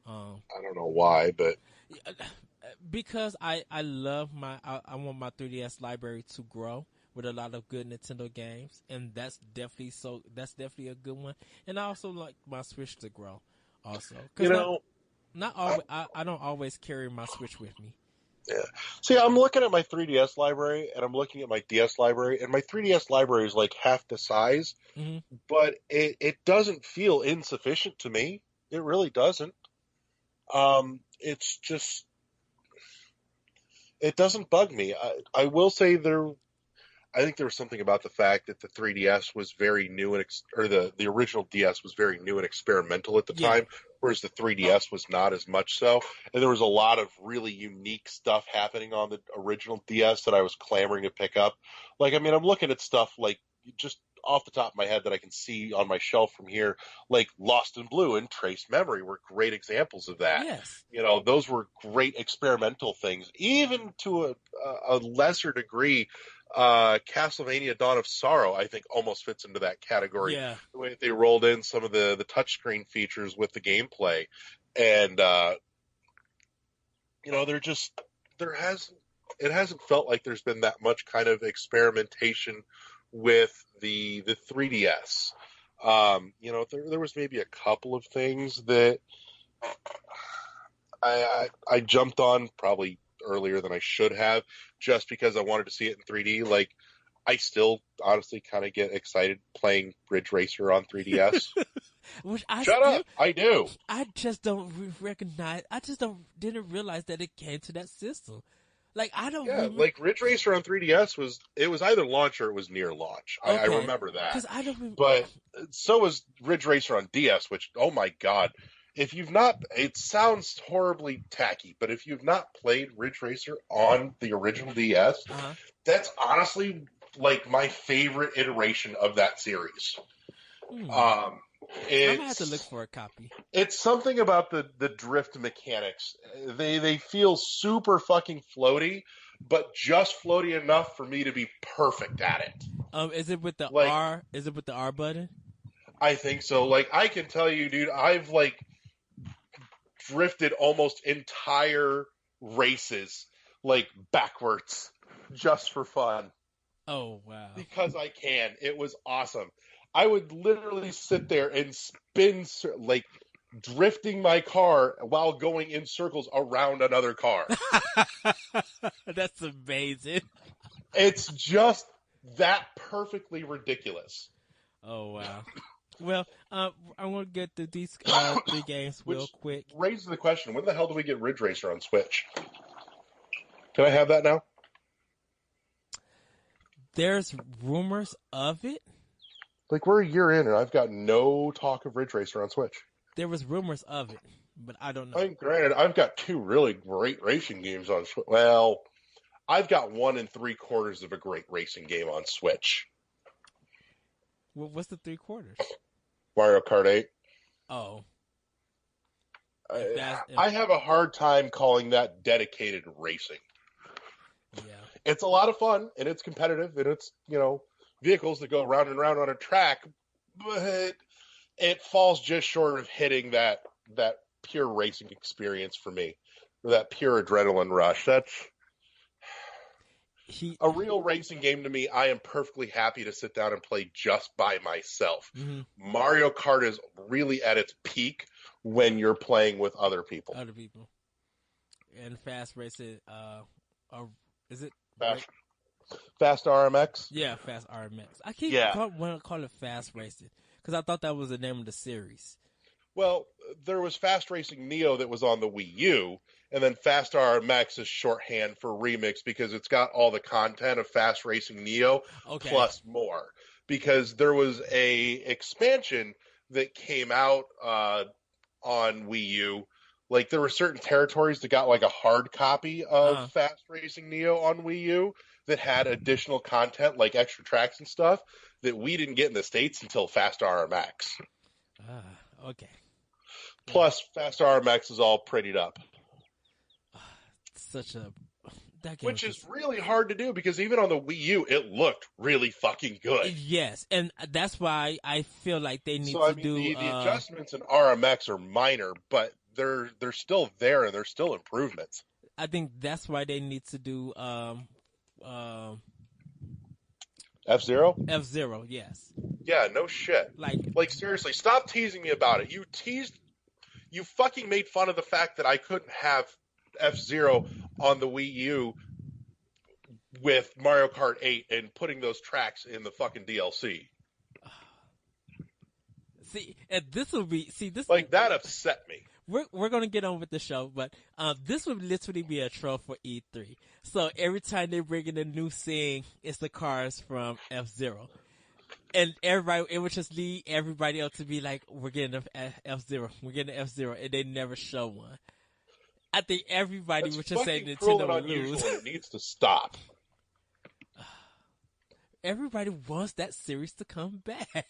I don't know why, but Because I love I want my 3DS library to grow with a lot of good Nintendo games, and that's definitely a good one. And I also like my Switch to grow, also. you Because know, not always I don't always carry my Switch with me. yeah. See, I'm looking at my 3DS library and I'm looking at my DS library, and my 3DS library is like half the size, Hmm. but it doesn't feel insufficient to me. It really doesn't. It's just it doesn't bug me. I will say I think there was something about the fact that the 3DS was very new or the original DS was very new and experimental at the Yeah. time, whereas the 3DS was not as much so. And there was a lot of really unique stuff happening on the original DS that I was clamoring to pick up. Like, I mean, I'm looking at stuff like just off the top of my head that I can see on my shelf from here, like Lost in Blue and Trace Memory were great examples of that. Yes. You know, those were great experimental things. Even to a lesser degree, Castlevania Dawn of Sorrow, I think, almost fits into that category. Yeah. The way they rolled in some of the touchscreen features with the gameplay. And, you know, it hasn't felt like there's been that much kind of experimentation with the 3DS. You know, there was maybe a couple of things that I jumped on probably earlier than I should have, just because I wanted to see it in 3D. Like, I still honestly kind of get excited playing Ridge Racer on 3DS. Which Shut up! I do. I just don't recognize. I just didn't realize that it came to that system. Like I don't. Yeah, like Ridge Racer on 3DS was either launch or it was near launch. I Okay. remember that. Because I don't. But so was Ridge Racer on DS, which, oh my god. If you've not, it sounds horribly tacky, but if you've not played Ridge Racer on the original DS, Uh-huh. that's honestly like my favorite iteration of that series. I'm Um, gonna have it's to look for a copy. it's something about the drift mechanics. They feel super fucking floaty, but just floaty enough for me to be perfect at it. Is it with the Like, R? Is it with the R button? I think so. Like, I can tell you, dude, I've like drifted almost entire races like backwards just for fun Oh wow. because I can. It was awesome. I would literally sit there and spin like drifting my car while going in circles around another car. That's amazing. It's just that perfectly ridiculous. Oh wow. Well, I want to get through these 3 games real Which quick. raises the question: when the hell do we get Ridge Racer on Switch? Can I have that now? There's rumors of it. Like, we're a year in, and I've got no talk of Ridge Racer on Switch. There was rumors of it, but I don't know. I mean, granted, I've got 2 really great racing games on Switch. Well, I've got 1 3/4 of a great racing game on Switch. What's the 3/4? Mario Kart 8. Oh, I have a hard time calling that dedicated racing. It's a lot of fun, and it's competitive, and it's, vehicles that go round and round on a track, but it falls just short of hitting that pure racing experience for me, that pure adrenaline rush. That's a real racing game to me. I am perfectly happy to sit down and play just by myself. Mm-hmm. Mario Kart is really at its peak when you're playing with other people. And fast racing, is it Fast RMX? Yeah, Fast RMX. I keep wanting to call it Fast Racing because I thought that was the name of the series. Well, there was Fast Racing Neo that was on the Wii U, and then Fast RMX is shorthand for Remix because it's got all the content of Fast Racing Neo plus more. Because there was a expansion that came out on Wii U. Like, there were certain territories that got like a hard copy of Fast Racing Neo on Wii U that had additional content, like extra tracks and stuff, that we didn't get in the States until Fast RMX. Okay. Plus, Fast RMX is all prettied up. Which is really hard to do because even on the Wii U, it looked really fucking good. Yes, and that's why I feel like they need to do... The adjustments in RMX are minor, but they're still there and they're still improvements. I think that's why they need to do F-Zero? F-Zero, yes. Yeah, no shit. Like seriously, stop teasing me about it. You fucking made fun of the fact that I couldn't have F-Zero on the Wii U with Mario Kart 8 and putting those tracks in the fucking DLC. See, and this will be... that upset me. We're going to get on with the show, but this would literally be a troll for E3. So every time they bring in a new thing, it's the cars from F-Zero. And it would just lead everybody else to be like, we're getting F-Zero, we're getting F-Zero, and they never show one. I think everybody would just say Nintendo would lose. It needs to stop. Everybody wants that series to come back.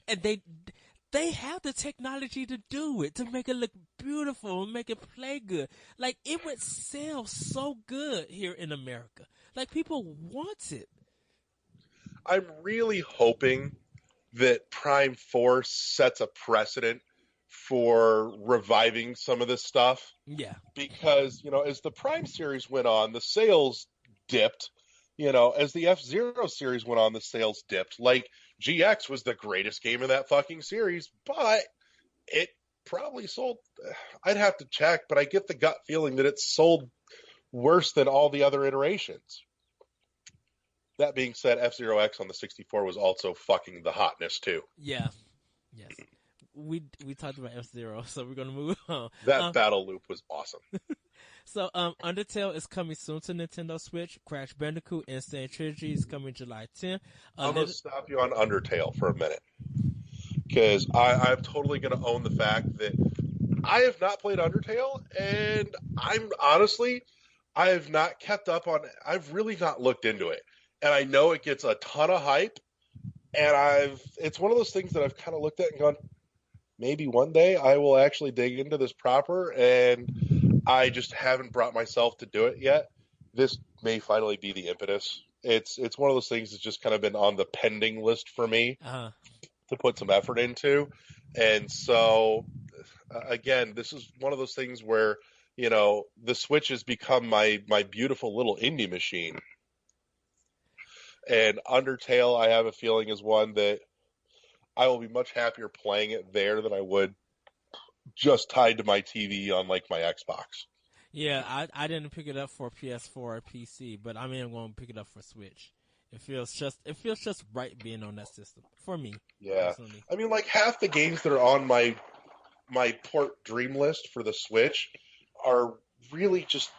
And they have the technology to do it, to make it look beautiful and make it play good. Like, it would sell so good here in America. Like, people want it. I'm really hoping that Prime Force sets a precedent for reviving some of this stuff. Yeah. Because, as the Prime series went on, the sales dipped. As the F-Zero series went on, the sales dipped. Like, GX was the greatest game in that fucking series, but it probably sold... I'd have to check, but I get the gut feeling that it sold worse than all the other iterations. That being said, F-Zero X on the 64 was also fucking the hotness, too. Yeah. Yes. We talked about F-Zero, so we're going to move on. That battle loop was awesome. So, Undertale is coming soon to Nintendo Switch. Crash Bandicoot Insane Trilogy is coming July 10th. I'm going to stop you on Undertale for a minute. Because I'm totally going to own the fact that I have not played Undertale, and I have not kept up on it. I've really not looked into it. And I know it gets a ton of hype, and it's one of those things that I've kind of looked at and gone, maybe one day I will actually dig into this proper, and I just haven't brought myself to do it yet. This may finally be the impetus. It's one of those things that's just kind of been on the pending list for me to put some effort into. And so, again, this is one of those things where, the Switch has become my beautiful little indie machine. And Undertale, I have a feeling, is one that I will be much happier playing it there than I would just tied to my TV on, like, my Xbox. Yeah, I didn't pick it up for PS4 or PC, but I'm going to pick it up for Switch. It feels just right being on that system for me. Yeah, personally. I mean, like, half the games that are on my port dream list for the Switch are really just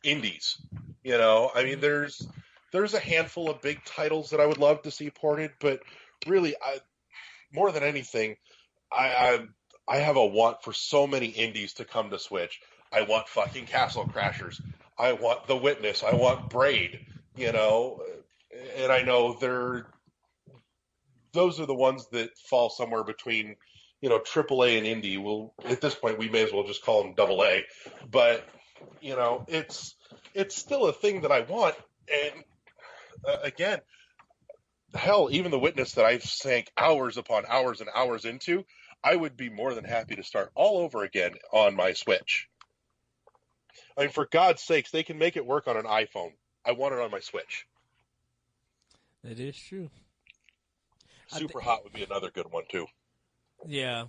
indies. I mean, there's a handful of big titles that I would love to see ported, but really, more than anything, I have a want for so many indies to come to Switch. I want fucking Castle Crashers. I want The Witness. I want Braid. And I know those are the ones that fall somewhere between, AAA and indie. Well, at this point, we may as well just call them AA. But, it's still a thing that I want. And again, hell, even the Witness that I've sank hours upon hours and hours into, I would be more than happy to start all over again on my Switch. I mean, for God's sakes, they can make it work on an iPhone. I want it on my Switch. That is true. Super Hot would be another good one too. Yeah,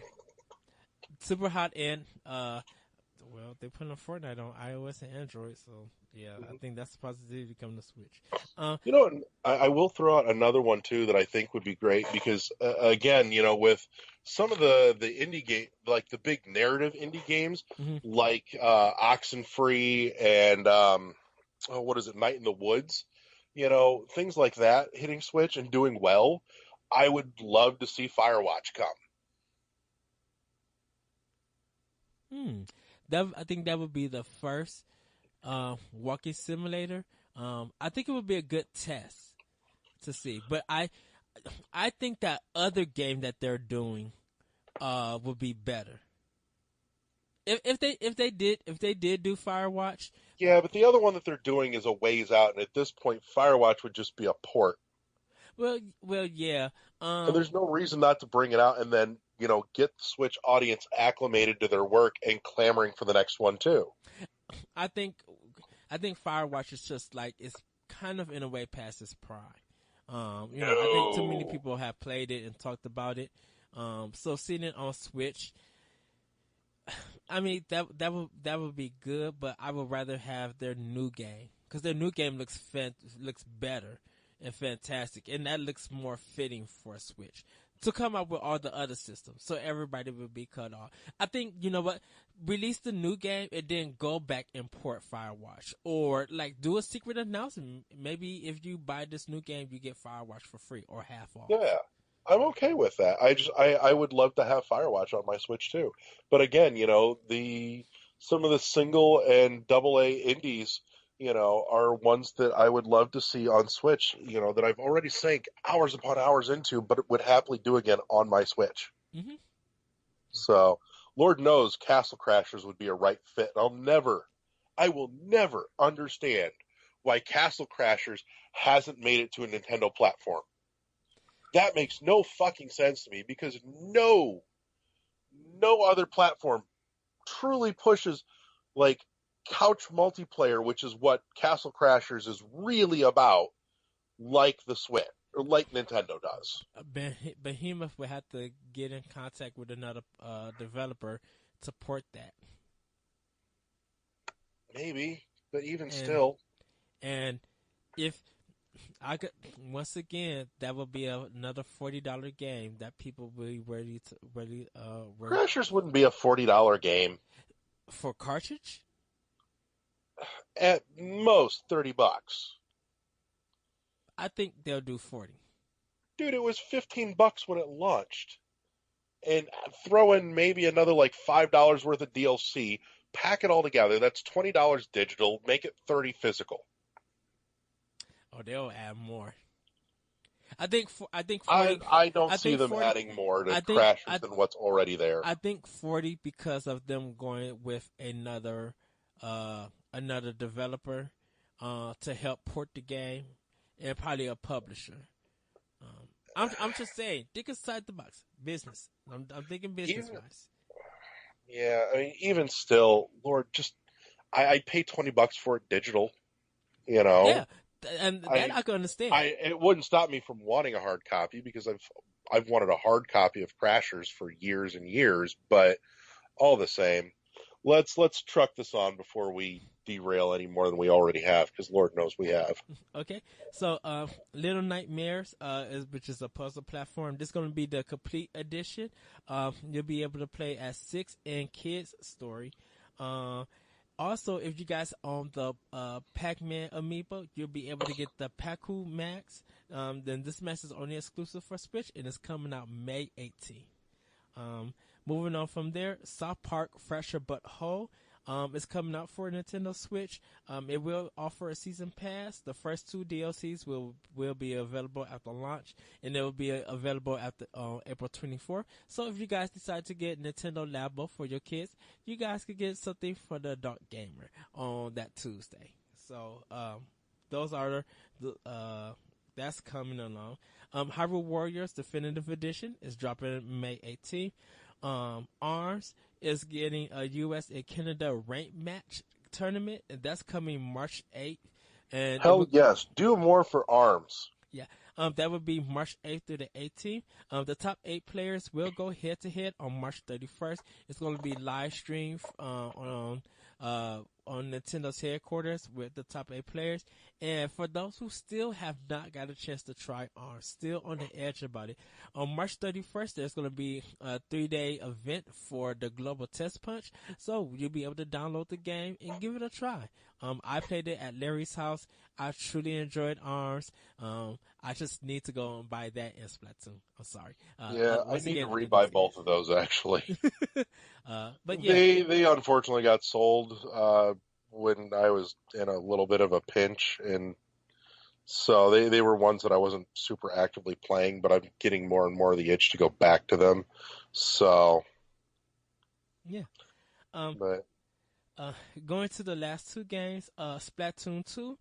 Super Hot and well, they put a Fortnite on iOS and Android, so yeah, I think that's a possibility coming to Switch. You know, I will throw out another one too that I think would be great because again, you know, with some of the indie game, like the big narrative indie games, like Oxenfree and what is it, Night in the Woods, you know, things like that hitting Switch and doing well. I would love to see Firewatch come. I think that would be the first walking simulator. I think it would be a good test to see, but I think that other game that they're doing would be better. If they did do Firewatch. Yeah, but the other one that they're doing is a ways out, and at this point, Firewatch would just be a port. Well, yeah. And there's no reason not to bring it out and then, you know, get the Switch audience acclimated to their work and clamoring for the next one too. I think Firewatch is just like it's kind of in a way past its prime. You know, I think too many people have played it and talked about it. So seeing it on Switch, I mean that would be good, but I would rather have their new game because their new game looks better and fantastic, and that looks more fitting for a Switch to come up with all the other systems, so everybody would be cut off. I think, you know what, release the new game and then go back and port Firewatch, or like do a secret announcement. Maybe if you buy this new game, you get Firewatch for free or half off. Yeah, I'm okay with that. I would love to have Firewatch on my Switch too. But again, you know, some of the single and double A indies, you know, are ones that I would love to see on Switch, you know, that I've already sank hours upon hours into, but would happily do again on my Switch. Mm-hmm. So, Lord knows Castle Crashers would be a right fit. I will never understand why Castle Crashers hasn't made it to a Nintendo platform. That makes no fucking sense to me because no other platform truly pushes like couch multiplayer, which is what Castle Crashers is really about, like the Switch, or like Nintendo does. Behemoth would have to get in contact with another developer to port that. Maybe, but even still. And if I could, once again, that would be another $40 game that people will be ready. Crashers wouldn't be a $40 game. For cartridge? At most $30. I think they'll do 40. Dude, it was $15 when it launched. And throw in maybe another like $5 worth of DLC, pack it all together. That's $20 digital, make it $30 physical. Oh, they'll add more. I think 40, I don't see them 40, adding more to Crashers than what's already there. I think 40 because of them going with another developer to help port the game, and probably a publisher. I'm just saying, think inside the box, business. I'm thinking business wise. Yeah, I mean, even still, Lord, just I'd pay $20 for it digital. You know. Yeah. And that I can understand. It wouldn't stop me from wanting a hard copy because I've wanted a hard copy of Crashers for years and years, but all the same, let's truck this on before we derail any more than we already have, because Lord knows we have. Okay, so Little Nightmares, which is a puzzle platform. This is going to be the complete edition. You'll be able to play as 6 and kids story. Also, if you guys own the Pac-Man amiibo, you'll be able to get the Pac-Man Max. Then this Max is only exclusive for Switch, and it's coming out May 18th. Moving on from there, South Park Fresher But Whole is coming out for Nintendo Switch. It will offer a season pass. The first 2 DLCs will be available after launch, and they will be available after April 24th. So if you guys decide to get Nintendo Labo for your kids, you guys could get something for the adult gamer on that Tuesday. So those are that's coming along. Hyrule Warriors Definitive Edition is dropping May 18th. ARMS is getting a U.S. and Canada rank match tournament, and that's coming March 8th. And Hell yes, do more for ARMS. Yeah, that would be March 8th through the 18th. The top 8 players will go head to head on March 31st. It's going to be live streamed on Nintendo's headquarters with the top 8 players. And for those who still have not got a chance to try ARMS, still on the edge about it, on March 31st, there's going to be a 3-day event for the Global Test Punch. So you'll be able to download the game and give it a try. I played it at Larry's house. I truly enjoyed ARMS. I just need to go and buy that in Splatoon. I'm sorry. I need to rebuy both of those, actually. But yeah. They unfortunately got sold when I was in a little bit of a pinch, and so they were ones that I wasn't super actively playing, but I'm getting more and more of the itch to go back to them. So yeah. But going to the last 2 games, Splatoon 2,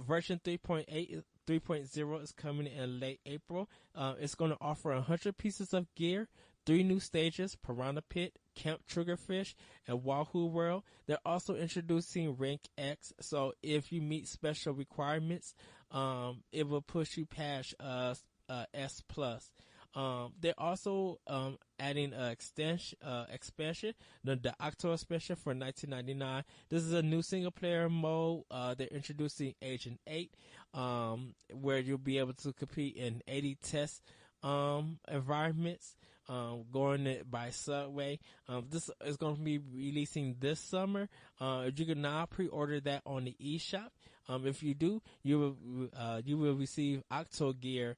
version 3.0 is coming in late April. It's going to offer 100 pieces of gear, 3 new stages, Piranha Pit, Camp Triggerfish, and Wahoo World. They're also introducing Rank X, so if you meet special requirements, it will push you past S+. They're also adding an expansion, the Octo expansion for $19.99. This is a new single player mode. They're introducing Agent 8, where you'll be able to compete in 80 test environments, going it by Subway. This is going to be releasing this summer. You can now pre-order that on the eShop. If you do, you will receive Octo gear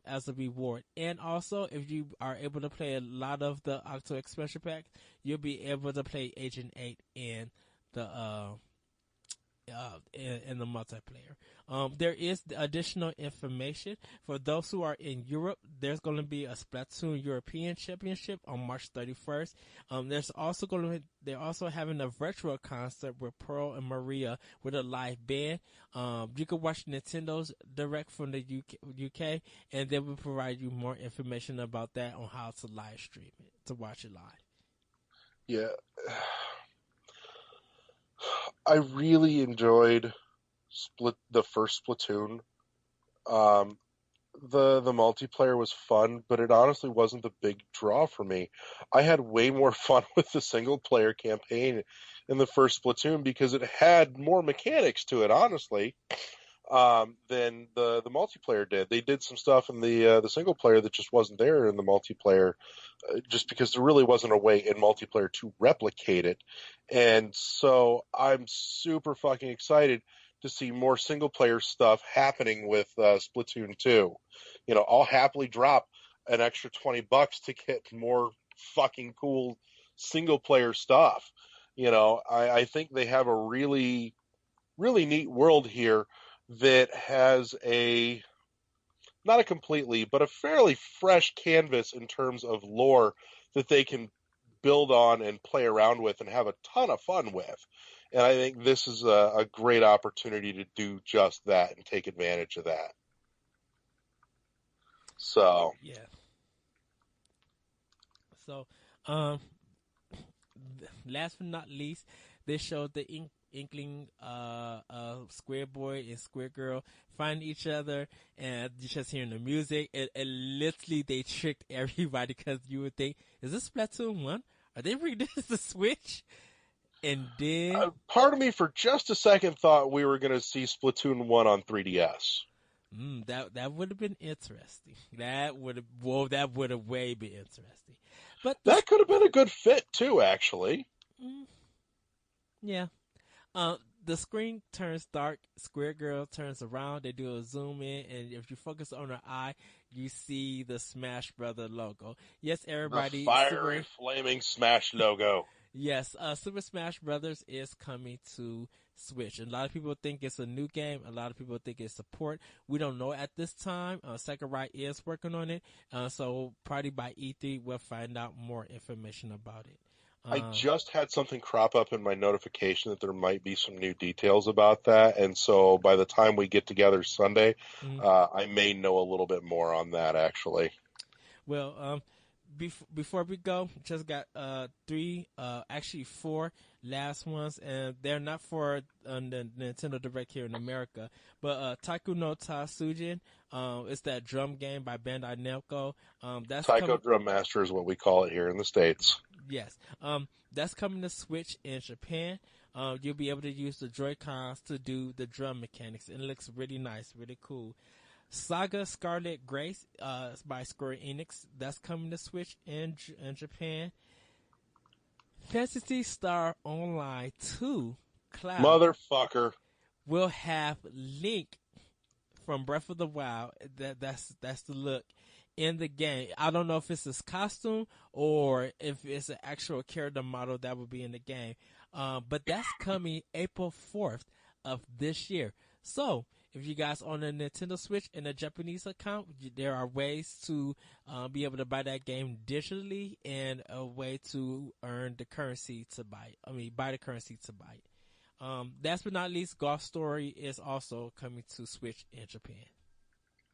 as a reward. And also, if you are able to play a lot of the Octo expansion pack, you'll be able to play Agent 8 in the in the multiplayer. There is additional information for those who are in Europe. There's going to be a Splatoon European Championship on March 31st. They're also having a virtual concert with Pearl and Maria with a live band. You can watch Nintendo's Direct from the UK, and they will provide you more information about that on how to live stream it, to watch it live. yeah, I really enjoyed the first Splatoon. The multiplayer was fun, but it honestly wasn't the big draw for me. I had way more fun with the single player campaign in the first Splatoon because it had more mechanics to it, honestly, than the multiplayer did. They did some stuff in the single player that just wasn't there in the multiplayer, just because there really wasn't a way in multiplayer to replicate it. And so I'm super fucking excited to see more single player stuff happening with Splatoon 2. You know, I'll happily drop an extra $20 to get more fucking cool single player stuff. You know, I think they have a really, really neat world here that has not a completely, but a fairly fresh canvas in terms of lore that they can build on and play around with and have a ton of fun with. And I think this is a great opportunity to do just that and take advantage of that. So yeah. So, last but not least, they showed the Inkling, Square Boy and Square Girl find each other, and you're just hearing the music. And literally, they tricked everybody because you would think, "Is this Splatoon 1? Are they bringing this to Switch?" And then part of me, for just a second, thought we were going to see Splatoon 1 on 3DS. That would have been interesting. That would have way been interesting. But that could have been a good fit too, actually. Yeah. The screen turns dark. Square Girl turns around. They do a zoom in, and if you focus on her eye, you see the Smash Brother logo. Yes, everybody. The fiery, flaming Smash logo. Yes, Super Smash Brothers is coming to Switch. A lot of people think it's a new game. A lot of people think it's support. We don't know at this time. Sakurai is working on it. So probably by E3, we'll find out more information about it. I just had something crop up in my notification that there might be some new details about that, and so by the time we get together Sunday, Mhm. I may know a little bit more on that actually. Well, before we go, just got three, actually four last ones, and they're not for the Nintendo Direct here in America. But Taiko no Tatsujin, it's that drum game by Bandai Namco. That's Taiko coming. Drum Master is what we call it here in the States. Yes, that's coming to Switch in Japan. You'll be able to use the Joy Cons to do the drum mechanics, and it looks really nice, really cool. Saga Scarlet Grace by Square Enix. That's coming to Switch in Japan. Phantasy Star Online 2 Cloud Motherfucker. will have Link from Breath of the Wild. That's the look in the game. I don't know if it's his costume or if it's an actual character model that will be in the game. But that's coming April 4th of this year. So, if you guys on a Nintendo Switch and a Japanese account, there are ways to be able to buy that game digitally and a way to earn the currency to buy it. I mean, buy the currency to buy it. Last but not least, Golf Story is also coming to Switch in Japan.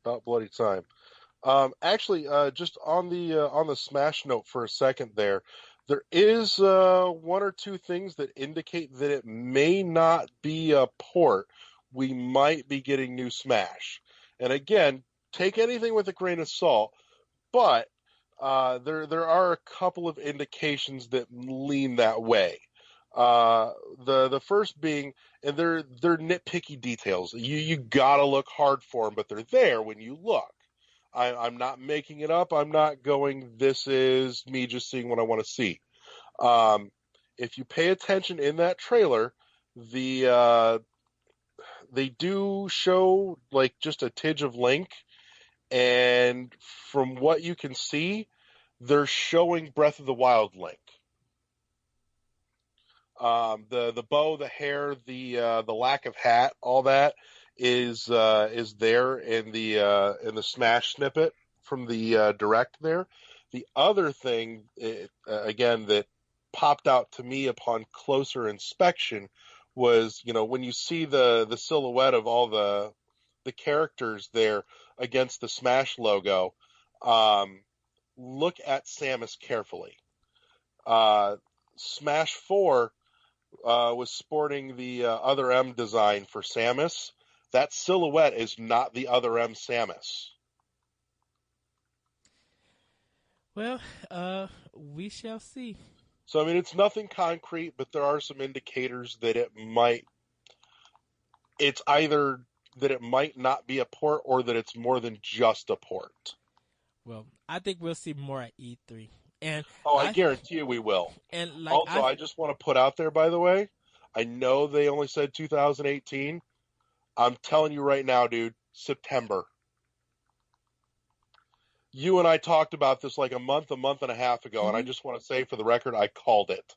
About bloody time. Actually, just on the Smash note for a second there is one or two things that indicate that it may not be a port. We might be getting new Smash, and again, take anything with a grain of salt. But there are a couple of indications that lean that way. The first being, and they're nitpicky details. You gotta look hard for them, but they're there when you look. I'm not making it up. I'm not going, this is me just seeing what I want to see. If you pay attention in that trailer, they do show like just a tidge of Link, and from what you can see, they're showing Breath of the Wild Link. The bow, the hair, the lack of hat, all that is there in the Smash snippet from the direct there. The other thing, again, that popped out to me upon closer inspection was, when you see the silhouette of all the characters there against the Smash logo, look at Samus carefully. Smash 4 was sporting the Other M design for Samus. That silhouette is not the Other M Samus. Well, we shall see. So, I mean, it's nothing concrete, but there are some indicators that it's either that it might not be a port or that it's more than just a port. Well, I think we'll see more at E3. And I guarantee you we will. And also, I just want to put out there, by the way, I know they only said 2018. I'm telling you right now, dude, September. You and I talked about this like a month and a half ago, and I just want to say for the record, I called it.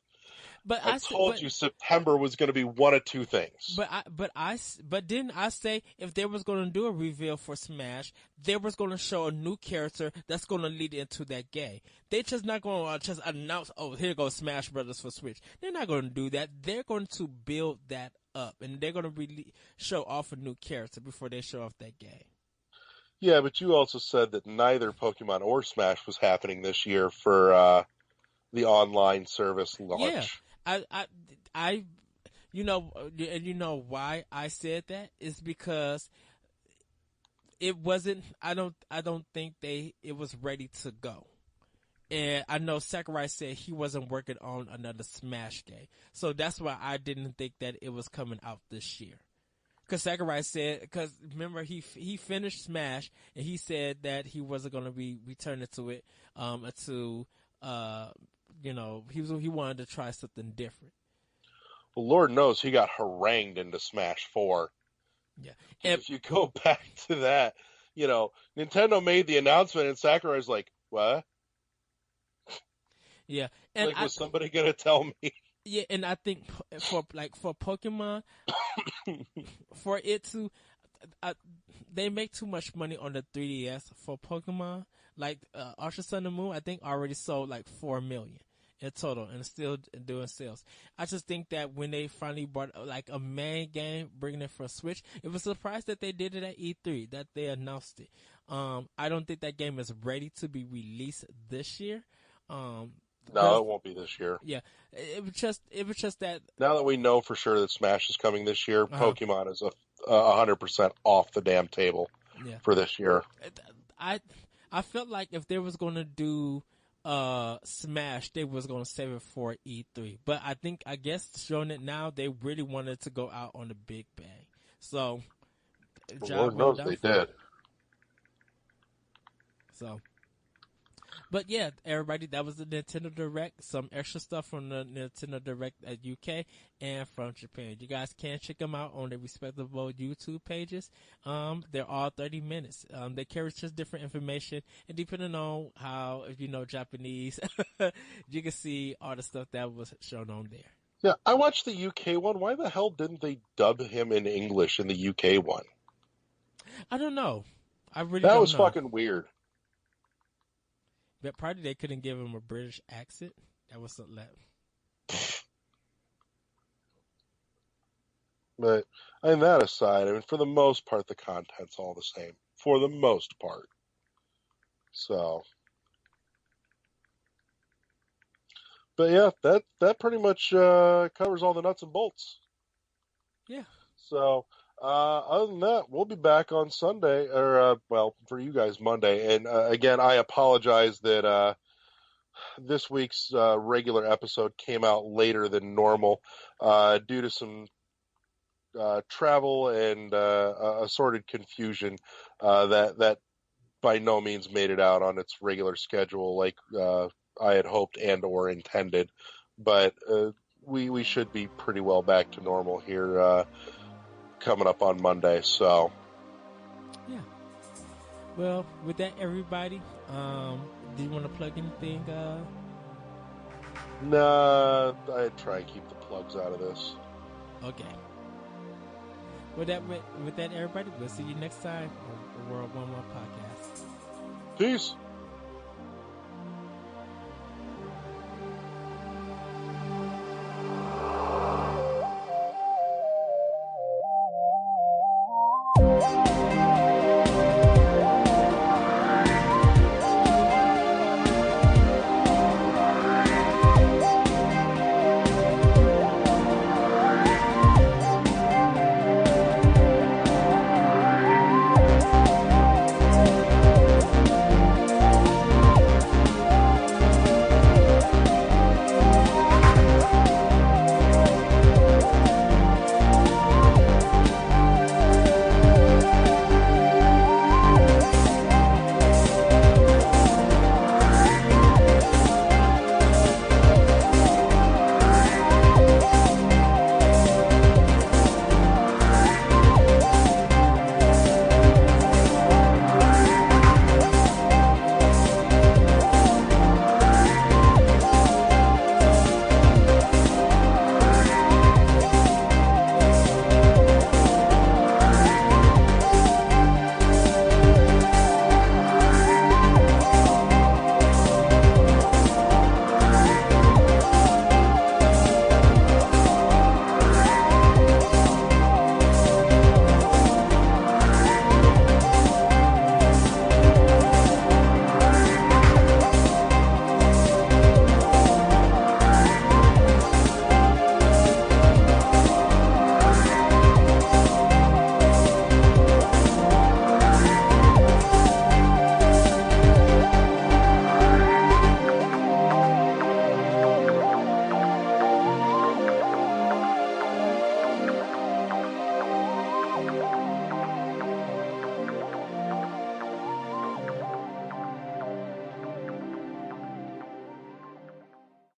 But I told you September was going to be one of two things. But didn't I say if they was going to do a reveal for Smash, they was going to show a new character that's going to lead into that game. They just not going to just announce, oh, here goes Smash Brothers for Switch. They're not going to do that. They're going to build that up, and they're going to really show off a new character before they show off that game. Yeah, but you also said that neither Pokemon or Smash was happening this year for the online service launch. Yeah. I, you know why I said that is because it wasn't. I don't think it was ready to go, and I know Sakurai said he wasn't working on another Smash game, so that's why I didn't think that it was coming out this year. Because Sakurai said, because remember he finished Smash and he said that he wasn't going to be returning to it he wanted to try something different. Well, Lord knows he got harangued into Smash 4. Yeah. And if you go back to that, Nintendo made the announcement and Sakurai's like, what? Yeah. And was somebody going to tell me? Yeah, and I think for Pokemon, for it to, they make too much money on the 3DS for Pokemon. Like Ultra Sun and Moon, I think already sold like 4 million, in total and still doing sales. I just think that when they finally brought like a main game, bringing it for Switch, it was a surprise that they did it at E3, that they announced it. I don't think that game is ready to be released this year. No, it won't be this year. Yeah, it was just that. Now that we know for sure that Smash is coming this year, Pokemon is 100% off the damn table for this year. I felt like if they was gonna do Smash, they was gonna save it for E3. But I guess showing it now, they really wanted to go out on the big bang. So, Lord knows they did. So, but yeah, everybody, that was the Nintendo Direct. Some extra stuff from the Nintendo Direct at UK and from Japan. You guys can check them out on their respective YouTube pages. They're all 30 minutes. They carry just different information, and depending on how, if you know Japanese, you can see all the stuff that was shown on there. Yeah, I watched the UK one. Why the hell didn't they dub him in English in the UK one? I don't know. That was fucking weird. But probably they couldn't give him a British accent. That was something that. But, I mean, that aside, I mean, for the most part, the content's all the same. For the most part. So. But yeah, that pretty much covers all the nuts and bolts. Yeah. So, other than that, we'll be back on Sunday, or, well, for you guys, Monday. And, again, I apologize that this week's regular episode came out later than normal due to some travel and assorted confusion that by no means made it out on its regular schedule like I had hoped and or intended. But we should be pretty well back to normal here coming up on Monday. So yeah. Well, with that, everybody, do you want to plug anything? Nah, I'd try and keep the plugs out of this. Okay. With that, everybody, we'll see you next time on the World 1-1 Podcast. Peace.